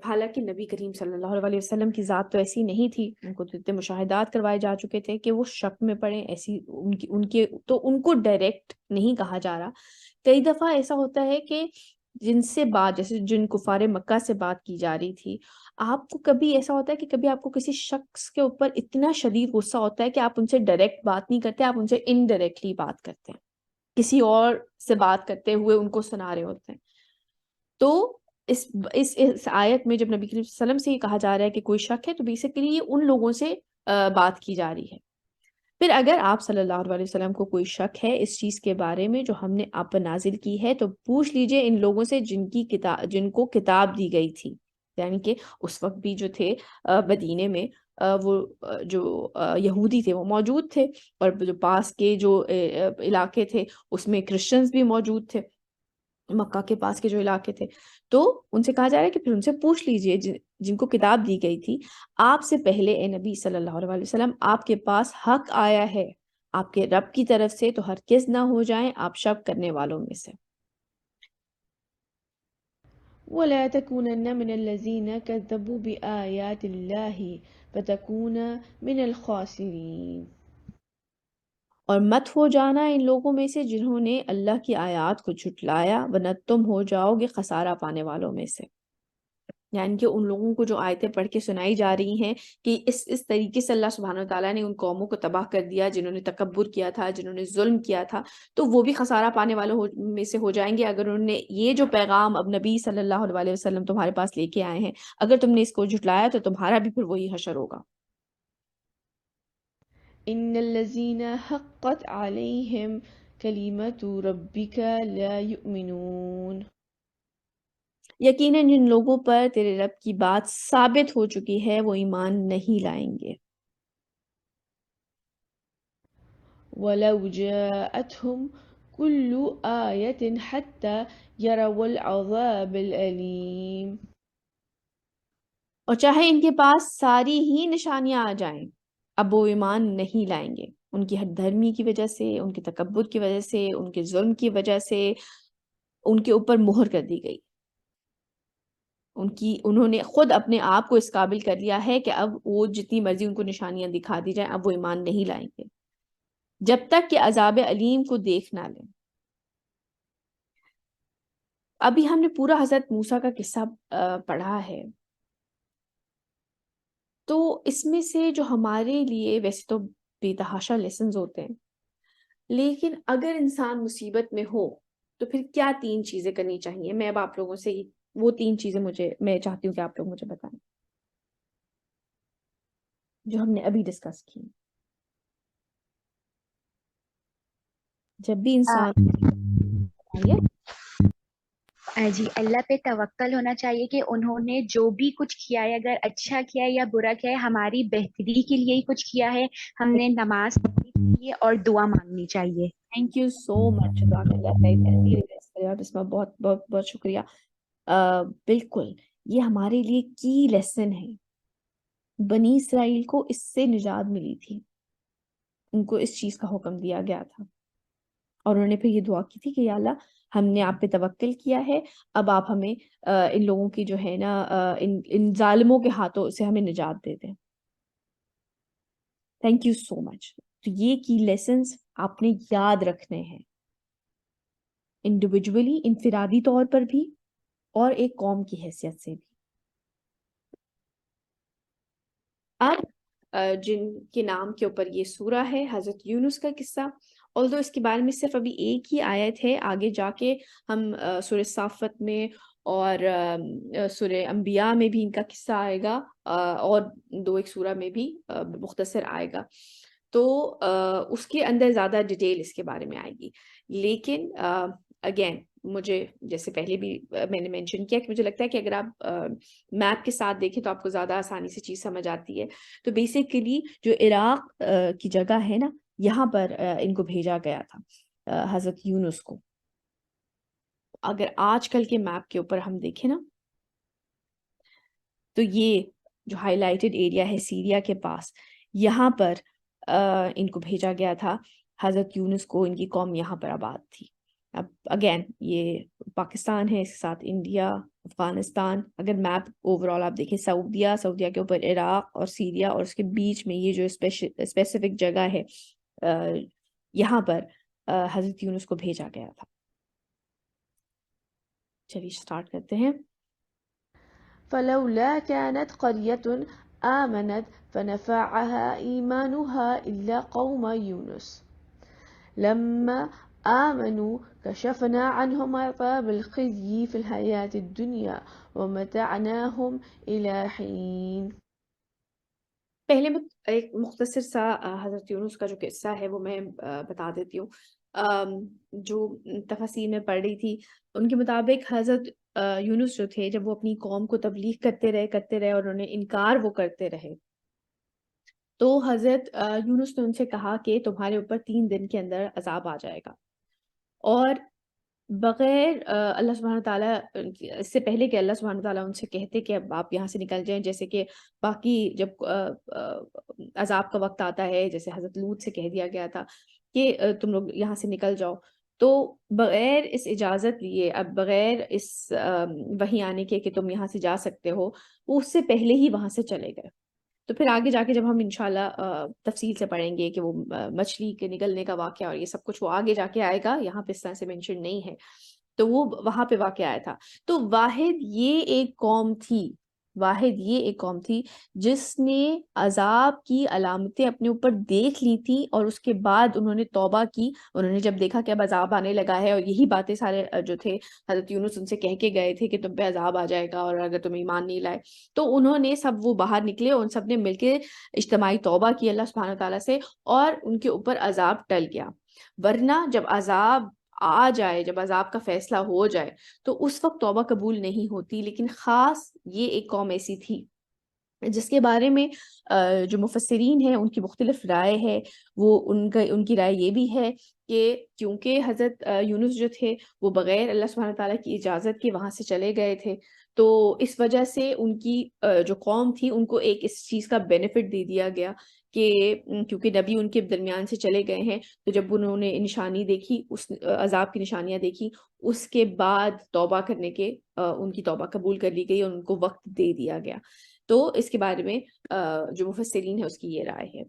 حالانکہ نبی کریم صلی اللہ علیہ وسلم کی ذات تو ایسی نہیں تھی، ان کو تو اتنے مشاہدات کروائے جا چکے تھے کہ وہ شک میں پڑے، ایسی ان کو ڈائریکٹ نہیں کہا جا رہا. کئی دفعہ ایسا ہوتا ہے کہ جن سے بات جیسے جن کفار مکہ سے بات کی جا رہی تھی، آپ کو کبھی ایسا ہوتا ہے کہ کبھی آپ کو کسی شخص کے اوپر اتنا شدید غصہ ہوتا ہے کہ آپ ان سے ڈائریکٹ بات نہیں کرتے، آپ ان سے انڈائریکٹلی بات کرتے ہیں، کسی اور سے بات کرتے ہوئے ان کو سنا رہے ہوتے ہیں. تو اس آیت میں جب نبی کریم صلی اللہ علیہ وسلم سے یہ کہا جا رہا ہے کہ کوئی شک ہے، تو بیسیکلی یہ ان لوگوں سے بات کی جا رہی ہے. پھر اگر آپ صلی اللہ علیہ وسلم کو کوئی شک ہے اس چیز کے بارے میں جو ہم نے آپ پر نازل کی ہے، تو پوچھ لیجئے ان لوگوں سے جن کو کتاب دی گئی تھی، یعنی کہ اس وقت بھی جو تھے مدینے میں وہ جو یہودی تھے وہ موجود تھے، اور جو پاس کے جو علاقے تھے اس میں کرسچنز بھی موجود تھے، مکہ کے پاس کے جو علاقے تھے. تو ان سے کہا جا رہا ہے کہ پھر ان سے پوچھ لیجئے جن کو کتاب دی گئی تھی آپ سے پہلے، اے نبی صلی اللہ علیہ وسلم، آپ کے پاس حق آیا ہے آپ کے رب کی طرف سے، تو ہرگز نہ ہو جائیں آپ شک کرنے والوں میں سے. وَلَا تَكُونَنَّ مِنَ الَّذِينَ كَذَّبُوا بِآيَاتِ اللَّهِ فَتَكُونَ مِنَ الْخَاسِرِينَ. اور مت ہو جانا ان لوگوں میں سے جنہوں نے اللہ کی آیات کو جھٹلایا، ورنہ تم ہو جاؤ گے خسارہ پانے والوں میں سے. یعنی کہ ان لوگوں کو جو آیتیں پڑھ کے سنائی جا رہی ہیں کہ اس طریقے سے اللہ سبحانہ وتعالیٰ نے ان قوموں کو تباہ کر دیا جنہوں نے تکبر کیا تھا، جنہوں نے ظلم کیا تھا، تو وہ بھی خسارہ پانے والوں میں سے ہو جائیں گے اگر انہوں نے یہ جو پیغام اب نبی صلی اللہ علیہ وسلم تمہارے پاس لے کے آئے ہیں، اگر تم نے اس کو جھٹلایا تو تمہارا بھی پھر وہی حشر ہوگا۔ إن الذين حقت عليهم كلمة ربك لا يؤمنون یقیناً جن لوگوں پر تیرے رب کی بات ثابت ہو چکی ہے وہ ایمان نہیں لائیں گے، ولو جاءتهم كل آية حتى يروا العذاب الأليم اور چاہے ان کے پاس ساری ہی نشانیاں آ جائیں اب وہ ایمان نہیں لائیں گے، ان کی حد دھرمی کی وجہ سے، ان کے تکبر کی وجہ سے، ان کے ظلم کی وجہ سے ان کے اوپر مہر کر دی گئی، انہوں نے خود اپنے آپ کو اس قابل کر لیا ہے کہ اب وہ جتنی مرضی ان کو نشانیاں دکھا دی جائیں اب وہ ایمان نہیں لائیں گے جب تک کہ عذاب علیم کو دیکھ نہ لیں۔ ابھی ہم نے پورا حضرت موسیٰ کا قصہ پڑھا ہے، تو اس میں سے جو ہمارے لیے ویسے تو بے تحاشا لیسنز ہوتے ہیں، لیکن اگر انسان مصیبت میں ہو تو پھر کیا 3 چیزیں کرنی چاہیے؟ میں اب آپ لوگوں سے وہ 3 چیزیں میں چاہتی ہوں کہ آپ لوگ مجھے بتائیں جو ہم نے ابھی ڈسکس کی۔ جب بھی انسان آئیے جی اللہ پہ توکل ہونا چاہیے کہ انہوں نے جو بھی کچھ کیا ہے اگر اچھا کیا ہے یا برا کیا ہے ہماری بہتری کے لیے ہی کچھ کیا ہے، ہم نے نماز پڑھنی چاہیے اور دعا مانگنی چاہیے۔ تھینک یو سو مچ، جزاک اللہ خیر، بسمہ بہت بہت بہت شکریہ۔ بالکل یہ ہمارے لیے کی لیسن ہے، بنی اسرائیل کو اس سے نجات ملی تھی، ان کو اس چیز کا حکم دیا گیا تھا اور انہوں نے پھر یہ دعا کی تھی کہ یا اللہ ہم نے آپ پہ توکل کیا ہے، اب آپ ہمیں ان لوگوں کی جو ہے نا ان ظالموں کے ہاتھوں سے ہمیں نجات دے دیں۔ تھینک یو سو مچ۔ تو یہ کی لیسنز آپ نے یاد رکھنے ہیں، انڈیویجولی انفرادی طور پر بھی اور ایک قوم کی حیثیت سے بھی۔ اب جن کے نام کے اوپر یہ سورہ ہے حضرت یونس کا قصہ، although اس کے بارے میں صرف ابھی ایک ہی آیت ہے، آگے جا کے ہم سورہ صافت میں اور سورہ انبیاء میں بھی ان کا قصہ آئے گا، اور 2 سورہ میں بھی مختصر آئے گا، تو اس کے اندر زیادہ ڈیٹیل اس کے بارے میں آئے گی۔ لیکن اگین مجھے جیسے پہلے بھی میں نے مینشن کیا کہ مجھے لگتا ہے کہ اگر آپ میپ کے ساتھ دیکھیں تو آپ کو زیادہ آسانی سے چیز سمجھ آتی ہے۔ تو بیسیکلی جو عراق کی جگہ ہے نا، یہاں پر ان کو بھیجا گیا تھا حضرت یونس کو۔ اگر آج کل کے میپ کے اوپر ہم دیکھیں نا تو یہ جو ہائی لائٹڈ ایریا ہے سیریا کے پاس، یہاں پر ان کو بھیجا گیا تھا حضرت یونس کو، ان کی قوم یہاں پر آباد تھی۔ اب اگین یہ پاکستان ہے، اس کے ساتھ انڈیا، افغانستان، اگر میپ اوور آل آپ دیکھیں سعودیہ کے اوپر عراق اور سیریا، اور اس کے بیچ میں یہ جو اسپیسیفک جگہ ہے یہاں پر حضرت یونس کو بھیجا گیا تھا۔ چلیے سٹارٹ کرتے ہیں۔ فلولا كانت قرية آمنت فنفعها إيمانها إلا قوم يونس لما آمنوا كشفنا عنهم عذاب الخزي في الحياة الدنيا ومتعناهم إلى حين۔ پہلے میں ایک مختصر سا حضرت یونس کا جو قصہ ہے وہ میں بتا دیتی ہوں۔ جو تفاسیر میں پڑھ رہی تھی ان کے مطابق حضرت یونس جو تھے، جب وہ اپنی قوم کو تبلیغ کرتے رہے اور انہیں انکار وہ کرتے رہے، تو حضرت یونس نے ان سے کہا کہ تمہارے اوپر 3 دن کے اندر عذاب آ جائے گا، اور بغیر اللہ سبحانہ تعالیٰ، اس سے پہلے کہ اللہ سبحانہ تعالیٰ ان سے کہتے کہ اب آپ یہاں سے نکل جائیں، جیسے کہ باقی جب عذاب کا وقت آتا ہے، جیسے حضرت لوط سے کہہ دیا گیا تھا کہ تم لوگ یہاں سے نکل جاؤ، تو بغیر اس اجازت لیے، اب بغیر اس وحی آنے کے کہ تم یہاں سے جا سکتے ہو، وہ اس سے پہلے ہی وہاں سے چلے گئے۔ تو پھر آگے جا کے جب ہم انشاءاللہ تفصیل سے پڑھیں گے کہ وہ مچھلی کے نکلنے کا واقعہ اور یہ سب کچھ وہ آگے جا کے آئے گا، یہاں پہ اس طرح سے مینشن نہیں ہے، تو وہ وہاں پہ واقعہ آیا تھا۔ تو واحد یہ ایک قوم تھی واحد یہ ایک قوم تھی جس نے عذاب کی علامتیں اپنے اوپر دیکھ لی تھی اور اس کے بعد انہوں نے توبہ کی. انہوں نے جب دیکھا کہ اب عذاب آنے لگا ہے، اور یہی باتیں سارے جو تھے حضرت یونس ان سے کہہ کے گئے تھے کہ تم پہ عذاب آ جائے گا اور اگر تم ایمان نہیں لائے، تو انہوں نے سب وہ باہر نکلے اور ان سب نے مل کے اجتماعی توبہ کی اللہ سبحانہ تعالیٰ سے، اور ان کے اوپر عذاب ٹل گیا. ورنہ جب عذاب آ جائے، جب عذاب کا فیصلہ ہو جائے، تو اس وقت توبہ قبول نہیں ہوتی. لیکن خاص یہ ایک قوم ایسی تھی جس کے بارے میں جو مفسرین ہیں ان کی مختلف رائے ہے. وہ ان کی رائے یہ بھی ہے کہ کیونکہ حضرت یونس جو تھے وہ بغیر اللہ سبحانہ تعالیٰ کی اجازت کے وہاں سے چلے گئے تھے، تو اس وجہ سے ان کی جو قوم تھی ان کو ایک اس چیز کا بینیفٹ دے دیا گیا کہ کیونکہ نبی ان کے درمیان سے چلے گئے ہیں، تو جب انہوں نے نشانی دیکھی، اس عذاب کی نشانیاں دیکھی، اس کے بعد توبہ کرنے کے ان کی توبہ قبول کر لی گئی اور ان کو وقت دے دیا گیا. تو اس کے بارے میں جو مفسرین ہے اس کی یہ رائے ہے.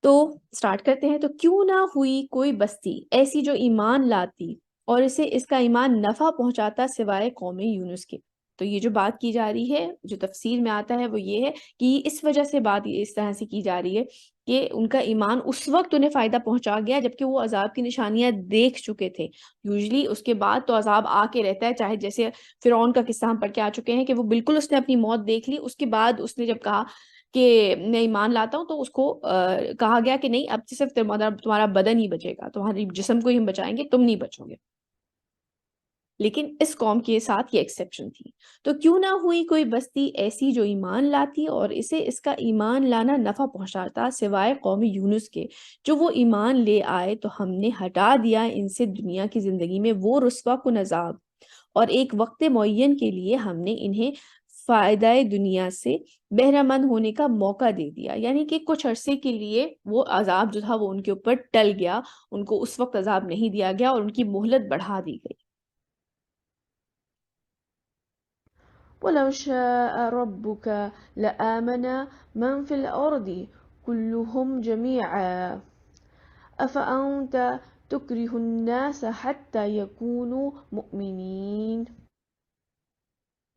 تو سٹارٹ کرتے ہیں. تو کیوں نہ ہوئی کوئی بستی ایسی جو ایمان لاتی اور اسے اس کا ایمان نفع پہنچاتا سوائے قوم یونس کے. تو یہ جو بات کی جا رہی ہے، جو تفسیر میں آتا ہے وہ یہ ہے کہ اس وجہ سے بات اس طرح سے کی جا رہی ہے کہ ان کا ایمان اس وقت انہیں فائدہ پہنچا گیا جبکہ وہ عذاب کی نشانیاں دیکھ چکے تھے. یوزلی اس کے بعد تو عذاب آ کے رہتا ہے، چاہے جیسے فرعون کا قصہ ہم پڑھ کے آ چکے ہیں کہ وہ بالکل اس نے اپنی موت دیکھ لی، اس کے بعد اس نے جب کہا کہ میں ایمان لاتا ہوں تو اس کو کہا گیا کہ نہیں، اب صرف تمہارا بدن ہی بچے گا، تمہاری جسم کو ہی ہم بچائیں گے، تم نہیں بچو گے. لیکن اس قوم کے ساتھ یہ ایکسیپشن تھی. تو کیوں نہ ہوئی کوئی بستی ایسی جو ایمان لاتی اور اسے اس کا ایمان لانا نفع پہنچاتا سوائے قوم یونس کے، جو وہ ایمان لے آئے تو ہم نے ہٹا دیا ان سے دنیا کی زندگی میں وہ رسوا کن عذاب، اور ایک وقت معین کے لیے ہم نے انہیں فائدہ دنیا سے بہرہ مند ہونے کا موقع دے دیا. یعنی کہ کچھ عرصے کے لیے وہ عذاب جو تھا وہ ان کے اوپر ٹل گیا، ان کو اس وقت عذاب نہیں دیا گیا اور ان کی مہلت بڑھا دی گئی. ولو شاء ربك لآمن من في الأرض كلهم جميعا أفأنت تكره الناس حتى يكونوا مؤمنين.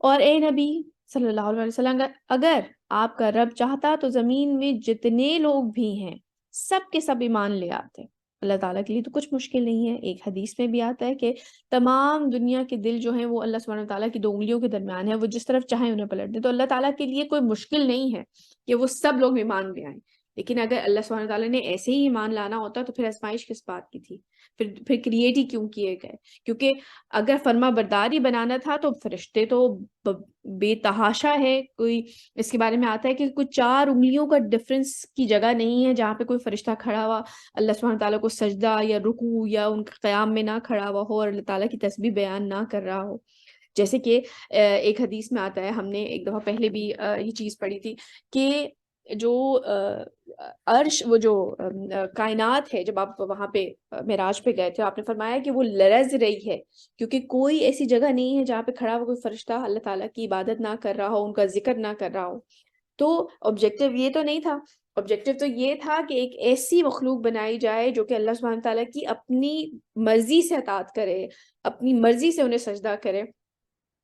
اور اے نبی صلی اللہ علیہ وسلم، اگر آپ کا رب چاہتا تو زمین میں جتنے لوگ بھی ہیں سب کے سب ایمان لے آتے. اللہ تعالیٰ کے لیے تو کچھ مشکل نہیں ہے. ایک حدیث میں بھی آتا ہے کہ تمام دنیا کے دل جو ہیں وہ اللہ سبحانہ تعالیٰ کی 2 انگلیوں کے درمیان ہے، وہ جس طرف چاہیں انہیں پلٹ دیں. تو اللہ تعالیٰ کے لیے کوئی مشکل نہیں ہے کہ وہ سب لوگ ایمان لے آئیں. لیکن اگر اللہ سبحانہ تعالیٰ نے ایسے ہی ایمان لانا ہوتا تو پھر آزمائش کس بات کی تھی، پھر کریٹ ہی کیوں کیے گئے؟ کیونکہ اگر فرما برداری بنانا تھا تو فرشتے تو بے تحاشا ہے. کوئی اس کے بارے میں آتا ہے کہ کوئی 4 انگلیوں کا ڈفرنس کی جگہ نہیں ہے جہاں پہ کوئی فرشتہ کھڑا ہوا اللہ سبحانہ تعالیٰ کو سجدہ یا رکوع یا ان کے قیام میں نہ کھڑا ہوا ہو اور اللہ تعالیٰ کی تسبیح بیان نہ کر رہا ہو. جیسے کہ ایک حدیث میں آتا ہے، ہم نے ایک دفعہ پہلے بھی یہ چیز پڑھی تھی کہ جو عرش، وہ جو کائنات ہے، جب آپ وہاں پہ معراج پہ گئے تھے آپ نے فرمایا کہ وہ لرز رہی ہے کیونکہ کوئی ایسی جگہ نہیں ہے جہاں پہ کھڑا ہوا کوئی فرشتہ اللہ تعالیٰ کی عبادت نہ کر رہا ہو، ان کا ذکر نہ کر رہا ہو. تو آبجیکٹیو یہ تو نہیں تھا، آبجیکٹیو تو یہ تھا کہ ایک ایسی مخلوق بنائی جائے جو کہ اللہ سبحانہ تعالیٰ کی اپنی مرضی سے اطاعت کرے، اپنی مرضی سے انہیں سجدہ کرے،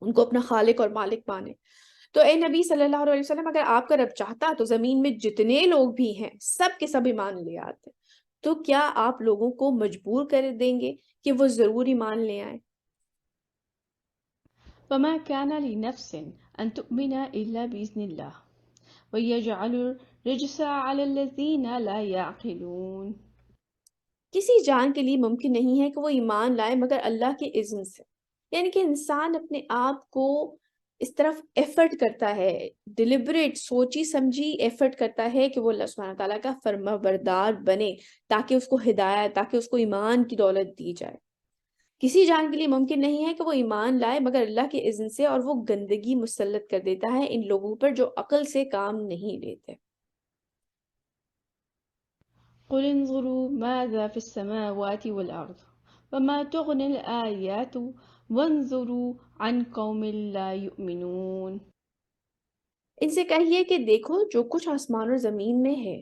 ان کو اپنا خالق اور مالک مانے. تو اے نبی صلی اللہ علیہ وسلم، اگر آپ کا رب چاہتا تو زمین میں جتنے لوگ بھی ہیں سب کے سب ایمان لے آتے. تو کیا آپ لوگوں کو مجبور کر دیں گے کہ وہ ضرور ایمان لے آئیں؟ وما كان لنفس أن تؤمن إلا بإذن الله ويجعل الرجس على الذين لا يعقلون. کسی جان کے لیے ممکن نہیں ہے کہ وہ ایمان لائے مگر اللہ کے اذن سے. یعنی کہ انسان اپنے آپ کو اس طرف ایفرٹ کرتا ہے، ڈیلیبریٹ سوچی سمجھی ایفرٹ کرتا ہے کہ وہ اللہ سبحانہ تعالیٰ کا فرما بردار بنے تاکہ اس کو ہدایت، تاکہ اس کو ایمان کی دولت دی جائے. کسی جان کے لیے ممکن نہیں ہے کہ وہ ایمان لائے مگر اللہ کے اذن سے، اور وہ گندگی مسلط کر دیتا ہے ان لوگوں پر جو عقل سے کام نہیں لیتے. قل انظروا ماذا في السماوات والأرض وما تغني الآيات وانظروا عن قوم لا يؤمنون. ان سے کہیے کہ دیکھو جو کچھ آسمان اور زمین میں ہے،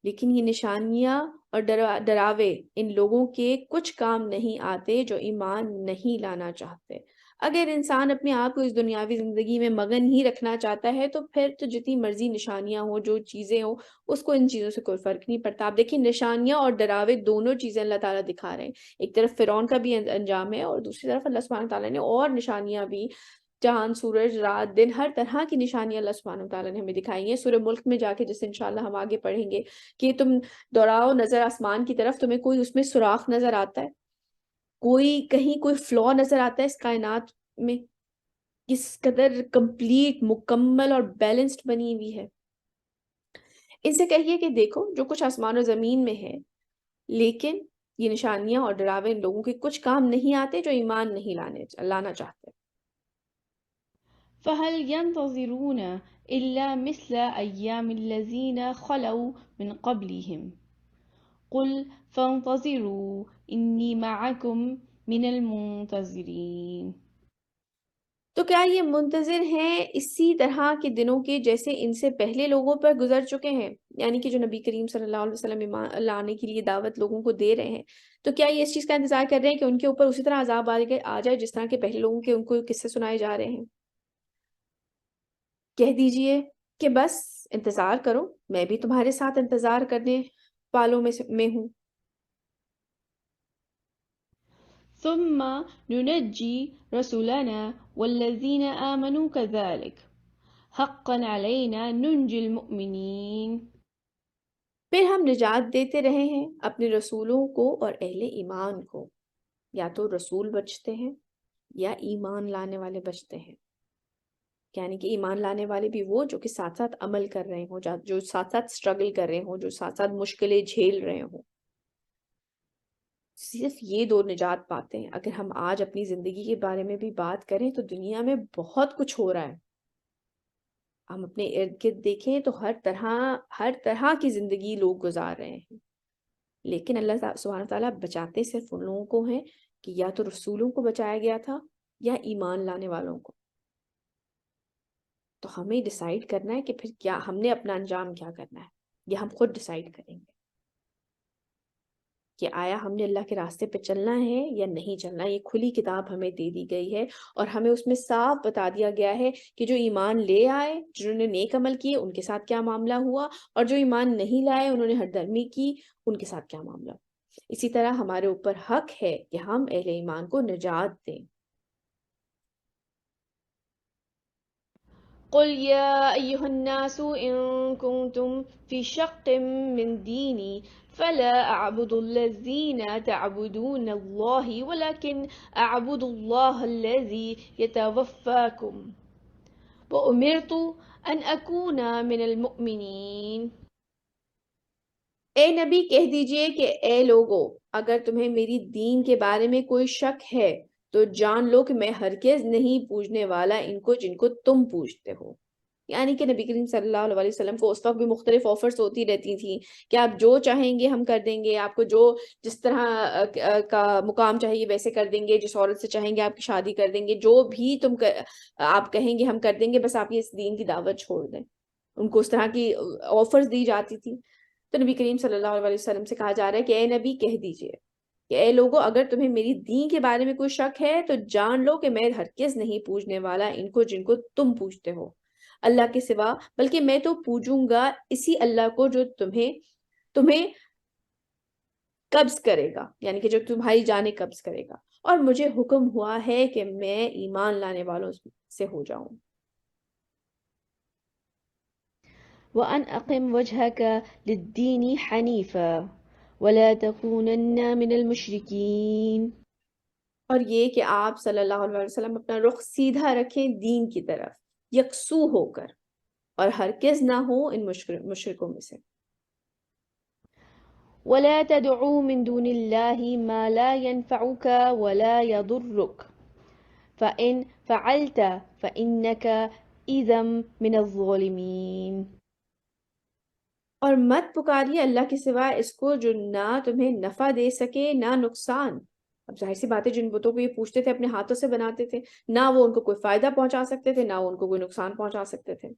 لیکن یہ نشانیاں اور ڈراوے ان لوگوں کے کچھ کام نہیں آتے جو ایمان نہیں لانا چاہتے۔ اگر انسان اپنے آپ کو اس دنیاوی زندگی میں مگن ہی رکھنا چاہتا ہے تو پھر تو جتنی مرضی نشانیاں ہوں، جو چیزیں ہوں، اس کو ان چیزوں سے کوئی فرق نہیں پڑتا۔ آپ دیکھیں نشانیاں اور ڈراوے دونوں چیزیں اللہ تعالیٰ دکھا رہے ہیں۔ ایک طرف فرعون کا بھی انجام ہے، اور دوسری طرف اللہ سبحانہ تعالیٰ نے اور نشانیاں بھی، چاند، سورج، رات، دن، ہر طرح کی نشانیاں اللہ سبحانہ تعالیٰ نے ہمیں دکھائی ہیں۔ سورہ ملک میں جا کے جسے انشاءاللہ ہم آگے پڑھیں گے کہ تم دوڑاؤ نظر آسمان کی طرف، تمہیں کوئی اس میں سوراخ نظر آتا ہے؟ کوئی کہیں کوئی فلا نظر آتا ہے اس کائنات میں؟ کس قدر کمپلیٹ، مکمل اور بیلنسڈ بنی ہوئی ہے۔ ان سے کہیے کہ دیکھو جو کچھ آسمان و زمین میں ہے، لیکن یہ نشانیاں اور ڈراوے ان لوگوں کے کچھ کام نہیں آتے جو ایمان نہیں لانا چاہتے۔ فهل ينتظرون إلا مثل أيام الذين خلوا من قبلهم قل فانتظروا إني معكم من المنتظرين۔ تو کیا یہ منتظر ہیں اسی طرح کے دنوں کے جیسے ان سے پہلے لوگوں پر گزر چکے ہیں؟ یعنی کہ جو نبی کریم صلی اللہ علیہ وسلم ایمان لانے کے لیے دعوت لوگوں کو دے رہے ہیں، تو کیا یہ اس چیز کا انتظار کر رہے ہیں کہ ان کے اوپر اسی طرح عذاب آ جائے جس طرح کے پہلے لوگوں کے ان کو قصے سنائے جا رہے ہیں؟ کہہ دیجئے کہ بس انتظار کرو، میں بھی تمہارے ساتھ انتظار کرنے والوں میں ہوں۔ ثم ننجي رسلنا والذين آمنوا كذلك حقا علينا ننجي المؤمنين۔ پھر ہم نجات دیتے رہے ہیں اپنے رسولوں کو اور اہل ایمان کو۔ یا تو رسول بچتے ہیں یا ایمان لانے والے بچتے ہیں، یعنی کہ ایمان لانے والے بھی وہ جو کہ ساتھ ساتھ عمل کر رہے ہوں، جو ساتھ ساتھ سٹرگل کر رہے ہوں، جو ساتھ ساتھ مشکلیں جھیل رہے ہوں۔ صرف یہ دو نجات پاتے ہیں۔ اگر ہم آج اپنی زندگی کے بارے میں بھی بات کریں تو دنیا میں بہت کچھ ہو رہا ہے۔ ہم اپنے ارد گرد دیکھیں تو ہر طرح کی زندگی لوگ گزار رہے ہیں، لیکن اللہ سبحانہ تعالیٰ بچاتے صرف ان لوگوں کو ہیں کہ یا تو رسولوں کو بچایا گیا تھا یا ایمان لانے والوں کو۔ تو ہمیں ڈیسائیڈ کرنا ہے کہ پھر کیا ہم نے اپنا انجام کیا کرنا ہے، یہ ہم خود ڈیسائیڈ کریں گے کہ آیا ہم نے اللہ کے راستے پہ چلنا ہے یا نہیں چلنا۔ یہ کھلی کتاب ہمیں دے دی گئی ہے، اور ہمیں اس میں صاف بتا دیا گیا ہے کہ جو ایمان لے آئے، جنہوں نے نیک عمل کیے، ان کے ساتھ کیا معاملہ ہوا، اور جو ایمان نہیں لائے، انہوں نے ہٹ درمی کی، ان کے ساتھ کیا معاملہ ہوا۔ اسی طرح ہمارے اوپر حق ہے کہ ہم اہل ایمان کو نجات دیں۔ قل يا أيها الناس إن كنتم في شق من ديني فلا أعبد الذين تعبدون الله ولكن أعبد الله الذي يتوفاكم وأمرت أن أكون من المؤمنين۔ اے نبی کہہ دیجئے کہ اے لوگو، اگر تمہیں میری دین کے بارے میں کوئی شک ہے تو جان لو کہ میں ہرگز نہیں پوجنے والا ان کو جن کو تم پوجتے ہو۔ یعنی کہ نبی کریم صلی اللہ علیہ وسلم کو اس وقت بھی مختلف آفرز ہوتی رہتی تھیں کہ آپ جو چاہیں گے ہم کر دیں گے، آپ کو جس طرح کا مقام چاہیے ویسے کر دیں گے، جس عورت سے چاہیں گے آپ کی شادی کر دیں گے، جو بھی آپ کہیں گے ہم کر دیں گے، بس آپ یہ اس دین کی دعوت چھوڑ دیں۔ ان کو اس طرح کی آفرز دی جاتی تھی۔ تو نبی کریم صلی اللہ علیہ وسلم سے کہا جا رہا ہے کہ اے نبی کہہ دیجئے کہ اے لوگو، اگر تمہیں میری دین کے بارے میں کوئی شک ہے تو جان لو کہ میں ہرگز نہیں پوجنے والا ان کو جن کو تم پوجتے ہو اللہ کے سوا، بلکہ میں تو پوجوں گا اسی اللہ کو جو تمہیں قبض کرے گا، یعنی کہ جو تمہاری جانیں قبض کرے گا، اور مجھے حکم ہوا ہے کہ میں ایمان لانے والوں سے ہو جاؤں۔ وأن أقم وجهك للدين حنيفا ولا تكونن من المشركين۔ اور یہ کہ آپ صلی اللہ علیہ وسلم اپنا رخ سیدھا رکھیں دین کی طرف، یکسو ہو کر، اور ہرگز نہ ہو ان مشرکوں میں سے۔ ولا تدعوا من دون الله ما لا ينفعك ولا يضرك فإن فعلت فإنك إذا من الظالمين۔ اور مت پکاریے اللہ کے سوا اس کو جو نہ تمہیں نفع دے سکے نہ نقصان۔ اب ظاہر سی بات ہے جن بتوں کو یہ پوچھتے تھے اپنے ہاتھوں سے بناتے تھے، نہ وہ ان کو کوئی فائدہ پہنچا سکتے تھے، نہ وہ ان کو کوئی نقصان پہنچا سکتے تھے،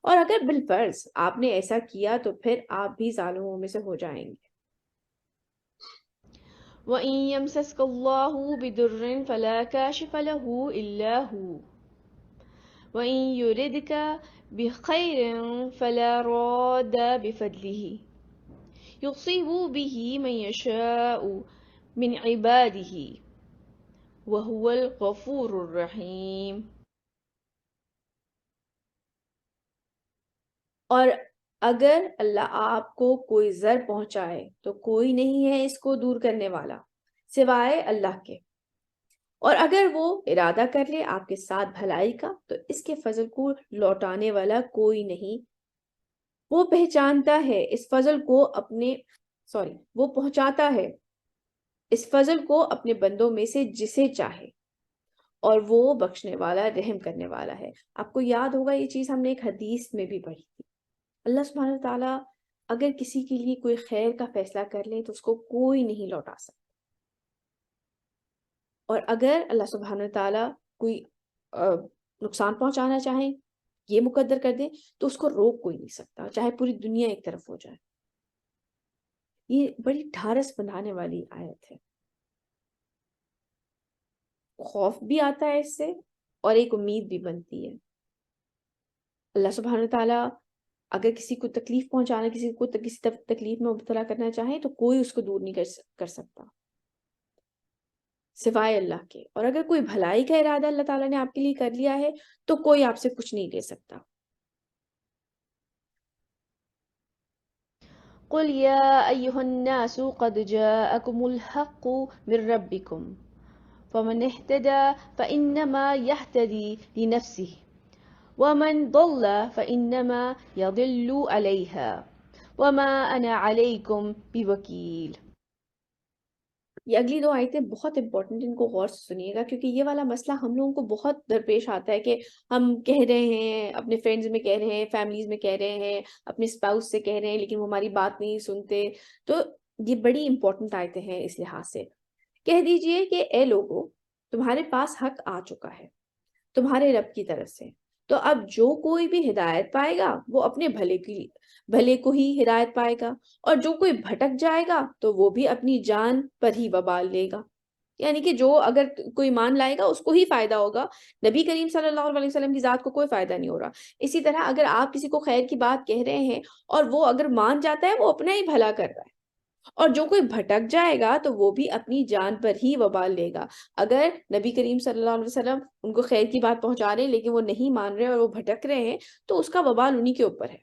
اور اگر بالفرض آپ نے ایسا کیا تو پھر آپ بھی ظالموں میں سے ہو جائیں گے۔ وَإِن يَمْسَسْكَ اللَّهُ بِضُرٍّ فَلَا كَاشِفَ لَهُ إِلَّا هُوَ وَإِن يُرِدْكَ بِخَيْرٍ فَلَا رَادَّ بِفَضْلِهِ يُصِيبُ بِهِ مَن يَشَاءُ مِنْ عِبَادِهِ وَهُوَ الْغَفُورُ الرَّحِيمُ۔ اور اگر اللہ آپ کو کوئی ضرر پہنچائے تو کوئی نہیں ہے اس کو دور کرنے والا سوائے اللہ کے، اور اگر وہ ارادہ کر لے آپ کے ساتھ بھلائی کا تو اس کے فضل کو لوٹانے والا کوئی نہیں۔ وہ پہچانتا ہے اس فضل کو وہ پہنچاتا ہے اس فضل کو اپنے بندوں میں سے جسے چاہے، اور وہ بخشنے والا رحم کرنے والا ہے۔ آپ کو یاد ہوگا یہ چیز ہم نے ایک حدیث میں بھی پڑھی تھی، اللہ سبحانہ تعالیٰ اگر کسی کے لیے کوئی خیر کا فیصلہ کر لے تو اس کو کوئی نہیں لوٹا سکتا، اور اگر اللہ سبحانہ تعالیٰ کوئی نقصان پہنچانا چاہیں، یہ مقدر کر دیں، تو اس کو روک کوئی نہیں سکتا، چاہے پوری دنیا ایک طرف ہو جائے۔ یہ بڑی ڈھارس بندھانے والی آیت ہے، خوف بھی آتا ہے اس سے اور ایک امید بھی بنتی ہے۔ اللہ سبحانہ تعالیٰ اگر کسی کو تکلیف پہنچانا، کسی کو کسی تکلیف میں مبتلا کرنا چاہے تو کوئی اس کو دور نہیں کر سکتا سوائے اللہ کے، اور اگر کوئی بھلائی کا ارادہ اللہ تعالیٰ نے آپ کے لیے کر لیا ہے تو کوئی آپ سے کچھ نہیں لے سکتا۔ قُلْ يَا أَيُّهَا النَّاسُ قَدْ جَاءَكُمُ الْحَقُّ مِنْ رَبِّكُمْ فَمَنِ اهْتَدَى فَإِنَّمَا يَهْتَدِي لِنَفْسِهِ وَمَنْ ضَلَّ فَإِنَّمَا يَضِلُّ عَلَيْهَا وَمَا أَنَا عَلَيْكُمْ بِوَكِيلٍ۔ یہ اگلی دو آیتیں بہت امپورٹنٹ، ان کو غور سے سنیے گا، کیونکہ یہ والا مسئلہ ہم لوگوں کو بہت درپیش آتا ہے کہ ہم کہہ رہے ہیں، اپنے فرینڈز میں کہہ رہے ہیں، فیملیز میں کہہ رہے ہیں، اپنے اسپاؤس سے کہہ رہے ہیں، لیکن وہ ہماری بات نہیں سنتے۔ تو یہ بڑی امپورٹنٹ آیتیں ہیں اس لحاظ سے۔ کہہ دیجئے کہ اے لوگو، تمہارے پاس حق آ چکا ہے تمہارے رب کی طرف سے، تو اب جو کوئی بھی ہدایت پائے گا وہ اپنے بھلے کو ہی ہدایت پائے گا، اور جو کوئی بھٹک جائے گا تو وہ بھی اپنی جان پر ہی وبال لے گا۔ یعنی کہ جو اگر کوئی مان لائے گا اس کو ہی فائدہ ہوگا، نبی کریم صلی اللہ علیہ وسلم کی ذات کو کوئی فائدہ نہیں ہو رہا۔ اسی طرح اگر آپ کسی کو خیر کی بات کہہ رہے ہیں اور وہ اگر مان جاتا ہے وہ اپنا ہی بھلا کر رہا ہے، اور جو کوئی بھٹک جائے گا تو وہ بھی اپنی جان پر ہی وبال لے گا۔ اگر نبی کریم صلی اللہ علیہ وسلم ان کو خیر کی بات پہنچا رہے ہیں لیکن وہ نہیں مان رہے اور وہ بھٹک رہے ہیں تو اس کا وبال انہی کے اوپر ہے۔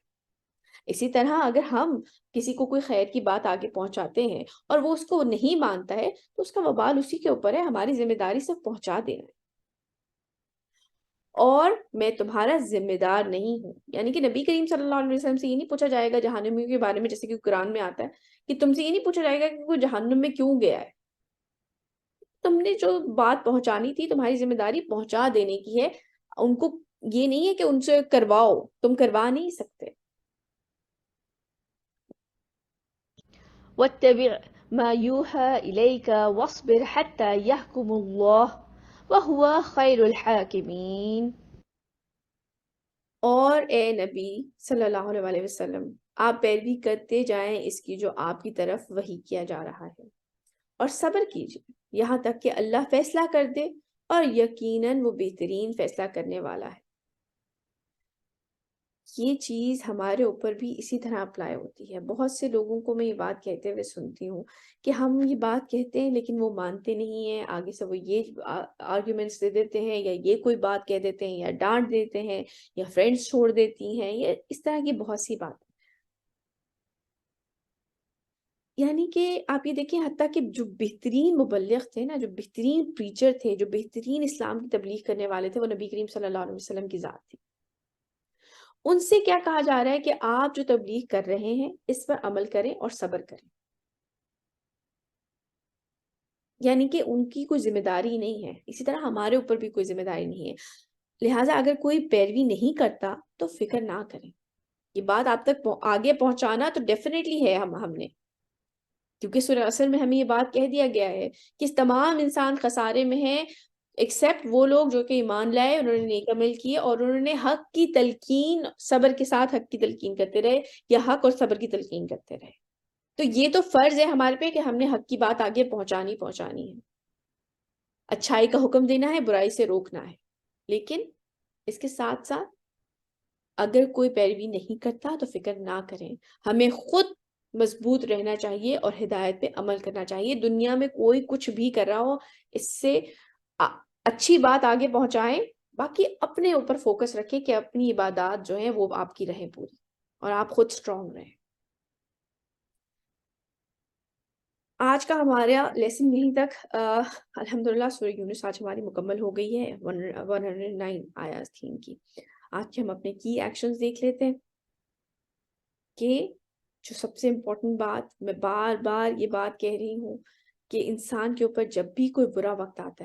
اسی طرح اگر ہم کسی کو کوئی خیر کی بات آگے پہنچاتے ہیں اور وہ اس کو نہیں مانتا ہے تو اس کا وبال اسی کے اوپر ہے، ہماری ذمہ داری صرف پہنچا دینا ہے۔ اور میں تمہارا ذمہ دار نہیں ہوں، یعنی کہ نبی کریم صلی اللہ علیہ وسلم سے یہ نہیں پوچھا جائے گا جہنمیوں کے بارے میں، جیسے کہ قرآن میں آتا ہے کہ تم سے یہ نہیں پوچھا جائے گا کہ کوئی جہنم میں کیوں گیا ہے۔ تم نے جو بات پہنچانی تھی، تمہاری ذمہ داری پہنچا دینے کی ہے، ان کو یہ نہیں ہے کہ ان سے کرواؤ، تم کروا نہیں سکتے۔ واتبع ما يوحى إليك واصبر حتى يحكم الله وهو خير الحاكمين۔ اور اے نبی صلی اللہ علیہ وسلم، آپ پیروی کرتے جائیں اس کی جو آپ کی طرف وحی کیا جا رہا ہے، اور صبر کیجیے یہاں تک کہ اللہ فیصلہ کر دے، اور یقیناً وہ بہترین فیصلہ کرنے والا ہے۔ یہ چیز ہمارے اوپر بھی اسی طرح اپلائی ہوتی ہے۔ بہت سے لوگوں کو میں یہ بات کہتے ہوئے سنتی ہوں کہ ہم یہ بات کہتے ہیں لیکن وہ مانتے نہیں ہیں، آگے سے وہ یہ آرگیومنٹس دے دیتے ہیں، یا یہ کوئی بات کہہ دیتے ہیں، یا ڈانٹ دیتے ہیں، یا فرینڈز چھوڑ دیتی ہیں، یا اس طرح کی بہت سی بات۔ یعنی کہ آپ یہ دیکھیں، حتیٰ کہ جو بہترین مبلغ تھے نا، جو بہترین پریچر تھے، جو بہترین اسلام کی تبلیغ کرنے والے تھے، وہ نبی کریم صلی اللہ علیہ وسلم کی ذات تھی۔ ان سے کیا کہا جا رہا ہے کہ آپ جو تبلیغ کر رہے ہیں اس پر عمل کریں اور صبر کریں، یعنی کہ ان کی کوئی ذمہ داری نہیں ہے، اسی طرح ہمارے اوپر بھی کوئی ذمہ داری نہیں ہے۔ لہٰذا اگر کوئی پیروی نہیں کرتا تو فکر نہ کریں، یہ بات آپ تک آگے پہنچانا تو ڈیفینیٹلی ہے ہم نے، کیونکہ سورہ عصر میں ہمیں یہ بات کہہ دیا گیا ہے کہ تمام انسان خسارے میں ہیں ایکسیپٹ وہ لوگ جو کہ ایمان لائے، انہوں نے نیک عمل کیے، اور انہوں نے حق کی تلقین صبر کے ساتھ حق کی تلقین کرتے رہے، یا حق اور صبر کی تلقین کرتے رہے۔ تو یہ تو فرض ہے ہمارے پہ کہ ہم نے حق کی بات آگے پہنچانی ہے، اچھائی کا حکم دینا ہے، برائی سے روکنا ہے، لیکن اس کے ساتھ ساتھ اگر کوئی پیروی نہیں کرتا تو فکر نہ کریں، ہمیں خود مضبوط رہنا چاہیے اور ہدایت پہ عمل کرنا چاہیے. دنیا میں کوئی کچھ بھی کر رہا ہو اس سے اچھی بات آگے پہنچائیں، باقی اپنے اوپر فوکس رکھیں کہ اپنی عبادات جو ہیں وہ آپ کی رہیں پوری اور آپ خود اسٹرانگ رہیں. آج کا ہمارا لیسن یہیں تک. الحمدللہ سورہ یونس آج ہماری مکمل ہو گئی ہے 109 آیات تھی ان کی. آج کے ہم اپنے کی ایکشنز دیکھ لیتے ہیں کہ جو سب سے امپورٹنٹ بات، میں بار بار یہ بات کہہ رہی ہوں کہ انسان کے اوپر جب بھی کوئی برا وقت آتا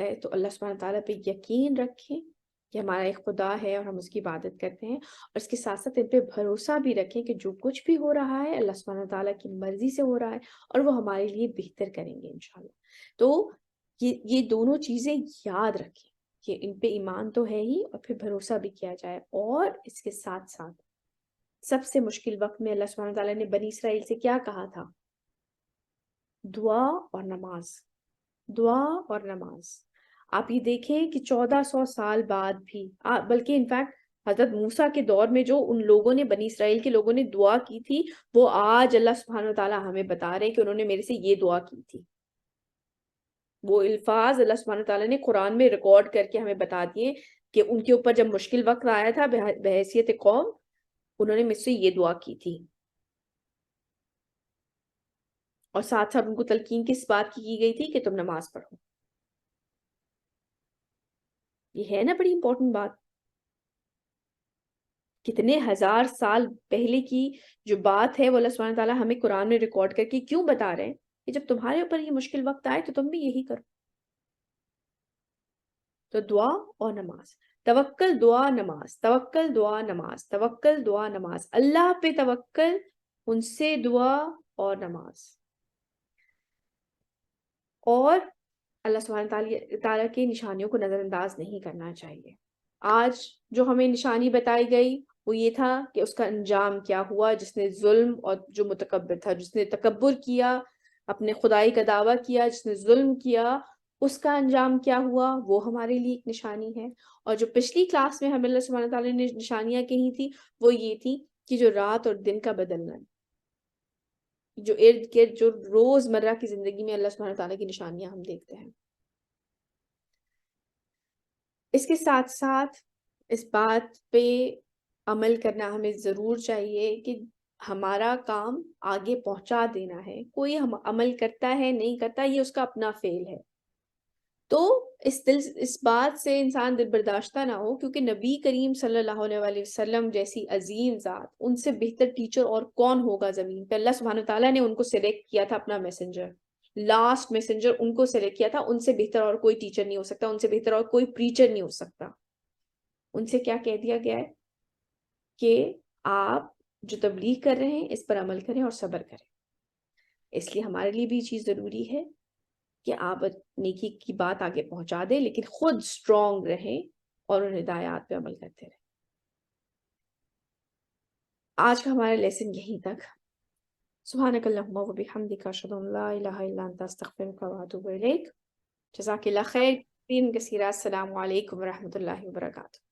ہے تو اللہ سبحانہ تعالیٰ پہ یقین رکھیں کہ ہمارا ایک خدا ہے اور ہم اس کی عبادت کرتے ہیں، اور اس کے ساتھ ساتھ ان پہ بھروسہ بھی رکھیں کہ جو کچھ بھی ہو رہا ہے اللہ سبحانہ تعالیٰ کی مرضی سے ہو رہا ہے اور وہ ہمارے لیے بہتر کریں گے انشاءاللہ. تو یہ دونوں چیزیں یاد رکھیں کہ ان پہ ایمان تو ہے ہی اور پھر بھروسہ بھی کیا جائے. اور اس کے ساتھ ساتھ سب سے مشکل وقت میں اللہ سبحانہ تعالیٰ نے بنی اسرائیل سے کیا کہا تھا؟ دعا اور نماز. آپ یہ دیکھیں کہ 1400 سال بعد بھی، بلکہ انفیکٹ حضرت موسیٰ کے دور میں جو ان لوگوں نے، بنی اسرائیل کے لوگوں نے دعا کی تھی، وہ آج اللہ سبحانہ وتعالیٰ ہمیں بتا رہے کہ انہوں نے میرے سے یہ دعا کی تھی. وہ الفاظ اللہ سبحانہ تعالیٰ نے قرآن میں ریکارڈ کر کے ہمیں بتا دیے کہ ان کے اوپر جب مشکل وقت آیا تھا بحیثیت قوم، انہوں نے مجھ سے یہ دعا کی تھی. اور ساتھ ساتھ ان کو تلقین کس بات کی گئی تھی کہ تم نماز پڑھو. یہ ہے نا بڑی امپورٹنٹ بات. کتنے ہزار سال پہلے کی جو بات ہے وہ اللہ سبحانہ تعالیٰ ہمیں قرآن میں ریکارڈ کر کے کیوں بتا رہے ہیں کہ جب تمہارے اوپر یہ مشکل وقت آئے تو تم بھی یہی کرو. تو دعا اور نماز، توکل دعا نماز، توکل دعا نماز، توکل دعا نماز، اللہ پہ توکل، ان سے دعا اور نماز. اور اللہ سبحانہ تعالیٰ کی نشانیوں کو نظر انداز نہیں کرنا چاہیے. آج جو ہمیں نشانی بتائی گئی وہ یہ تھا کہ اس کا انجام کیا ہوا. جس نے ظلم اور جو متکبر تھا، جس نے تکبر کیا، اپنے خدائی کا دعویٰ کیا، جس نے ظلم کیا، اس کا انجام کیا ہوا، وہ ہمارے لیے ایک نشانی ہے. اور جو پچھلی کلاس میں ہمیں اللہ سبحانہ تعالیٰ نے نشانیاں کہی تھی وہ یہ تھی کہ جو رات اور دن کا بدلنا ہے، جو ارد گرد جو روز مرہ کی زندگی میں اللہ سبحانہ تعالیٰ کی نشانیاں ہم دیکھتے ہیں. اس کے ساتھ ساتھ اس بات پہ عمل کرنا ہمیں ضرور چاہیے کہ ہمارا کام آگے پہنچا دینا ہے. کوئی ہم عمل کرتا ہے نہیں کرتا، یہ اس کا اپنا فعل ہے. تو اس بات سے انسان دل برداشتہ نہ ہو، کیونکہ نبی کریم صلی اللہ علیہ وسلم جیسی عظیم ذات، ان سے بہتر ٹیچر اور کون ہوگا زمین پہ. اللہ سبحانہ تعالیٰ نے ان کو سلیکٹ کیا تھا اپنا میسنجر، لاسٹ میسنجر ان کو سلیکٹ کیا تھا. ان سے بہتر اور کوئی ٹیچر نہیں ہو سکتا، ان سے بہتر اور کوئی پریچر نہیں ہو سکتا. ان سے کیا کہہ دیا گیا ہے کہ آپ جو تبلیغ کر رہے ہیں اس پر عمل کریں اور صبر کریں. اس لیے ہمارے لیے بھی یہ چیز ضروری ہے کہ آپ نیکی کی بات آگے پہنچا دیں، لیکن خود اسٹرانگ رہیں اور ان ہدایات پہ عمل کرتے رہیں. آج کا ہمارا لیسن یہیں تک. سبحانک اللہم و بحمدک، اشہد ان لا الہ الا انت، استغفرک و اتوب الیک. جزاک اللہ خیر کثیرا. السلام علیکم و رحمۃ اللہ وبرکاتہ.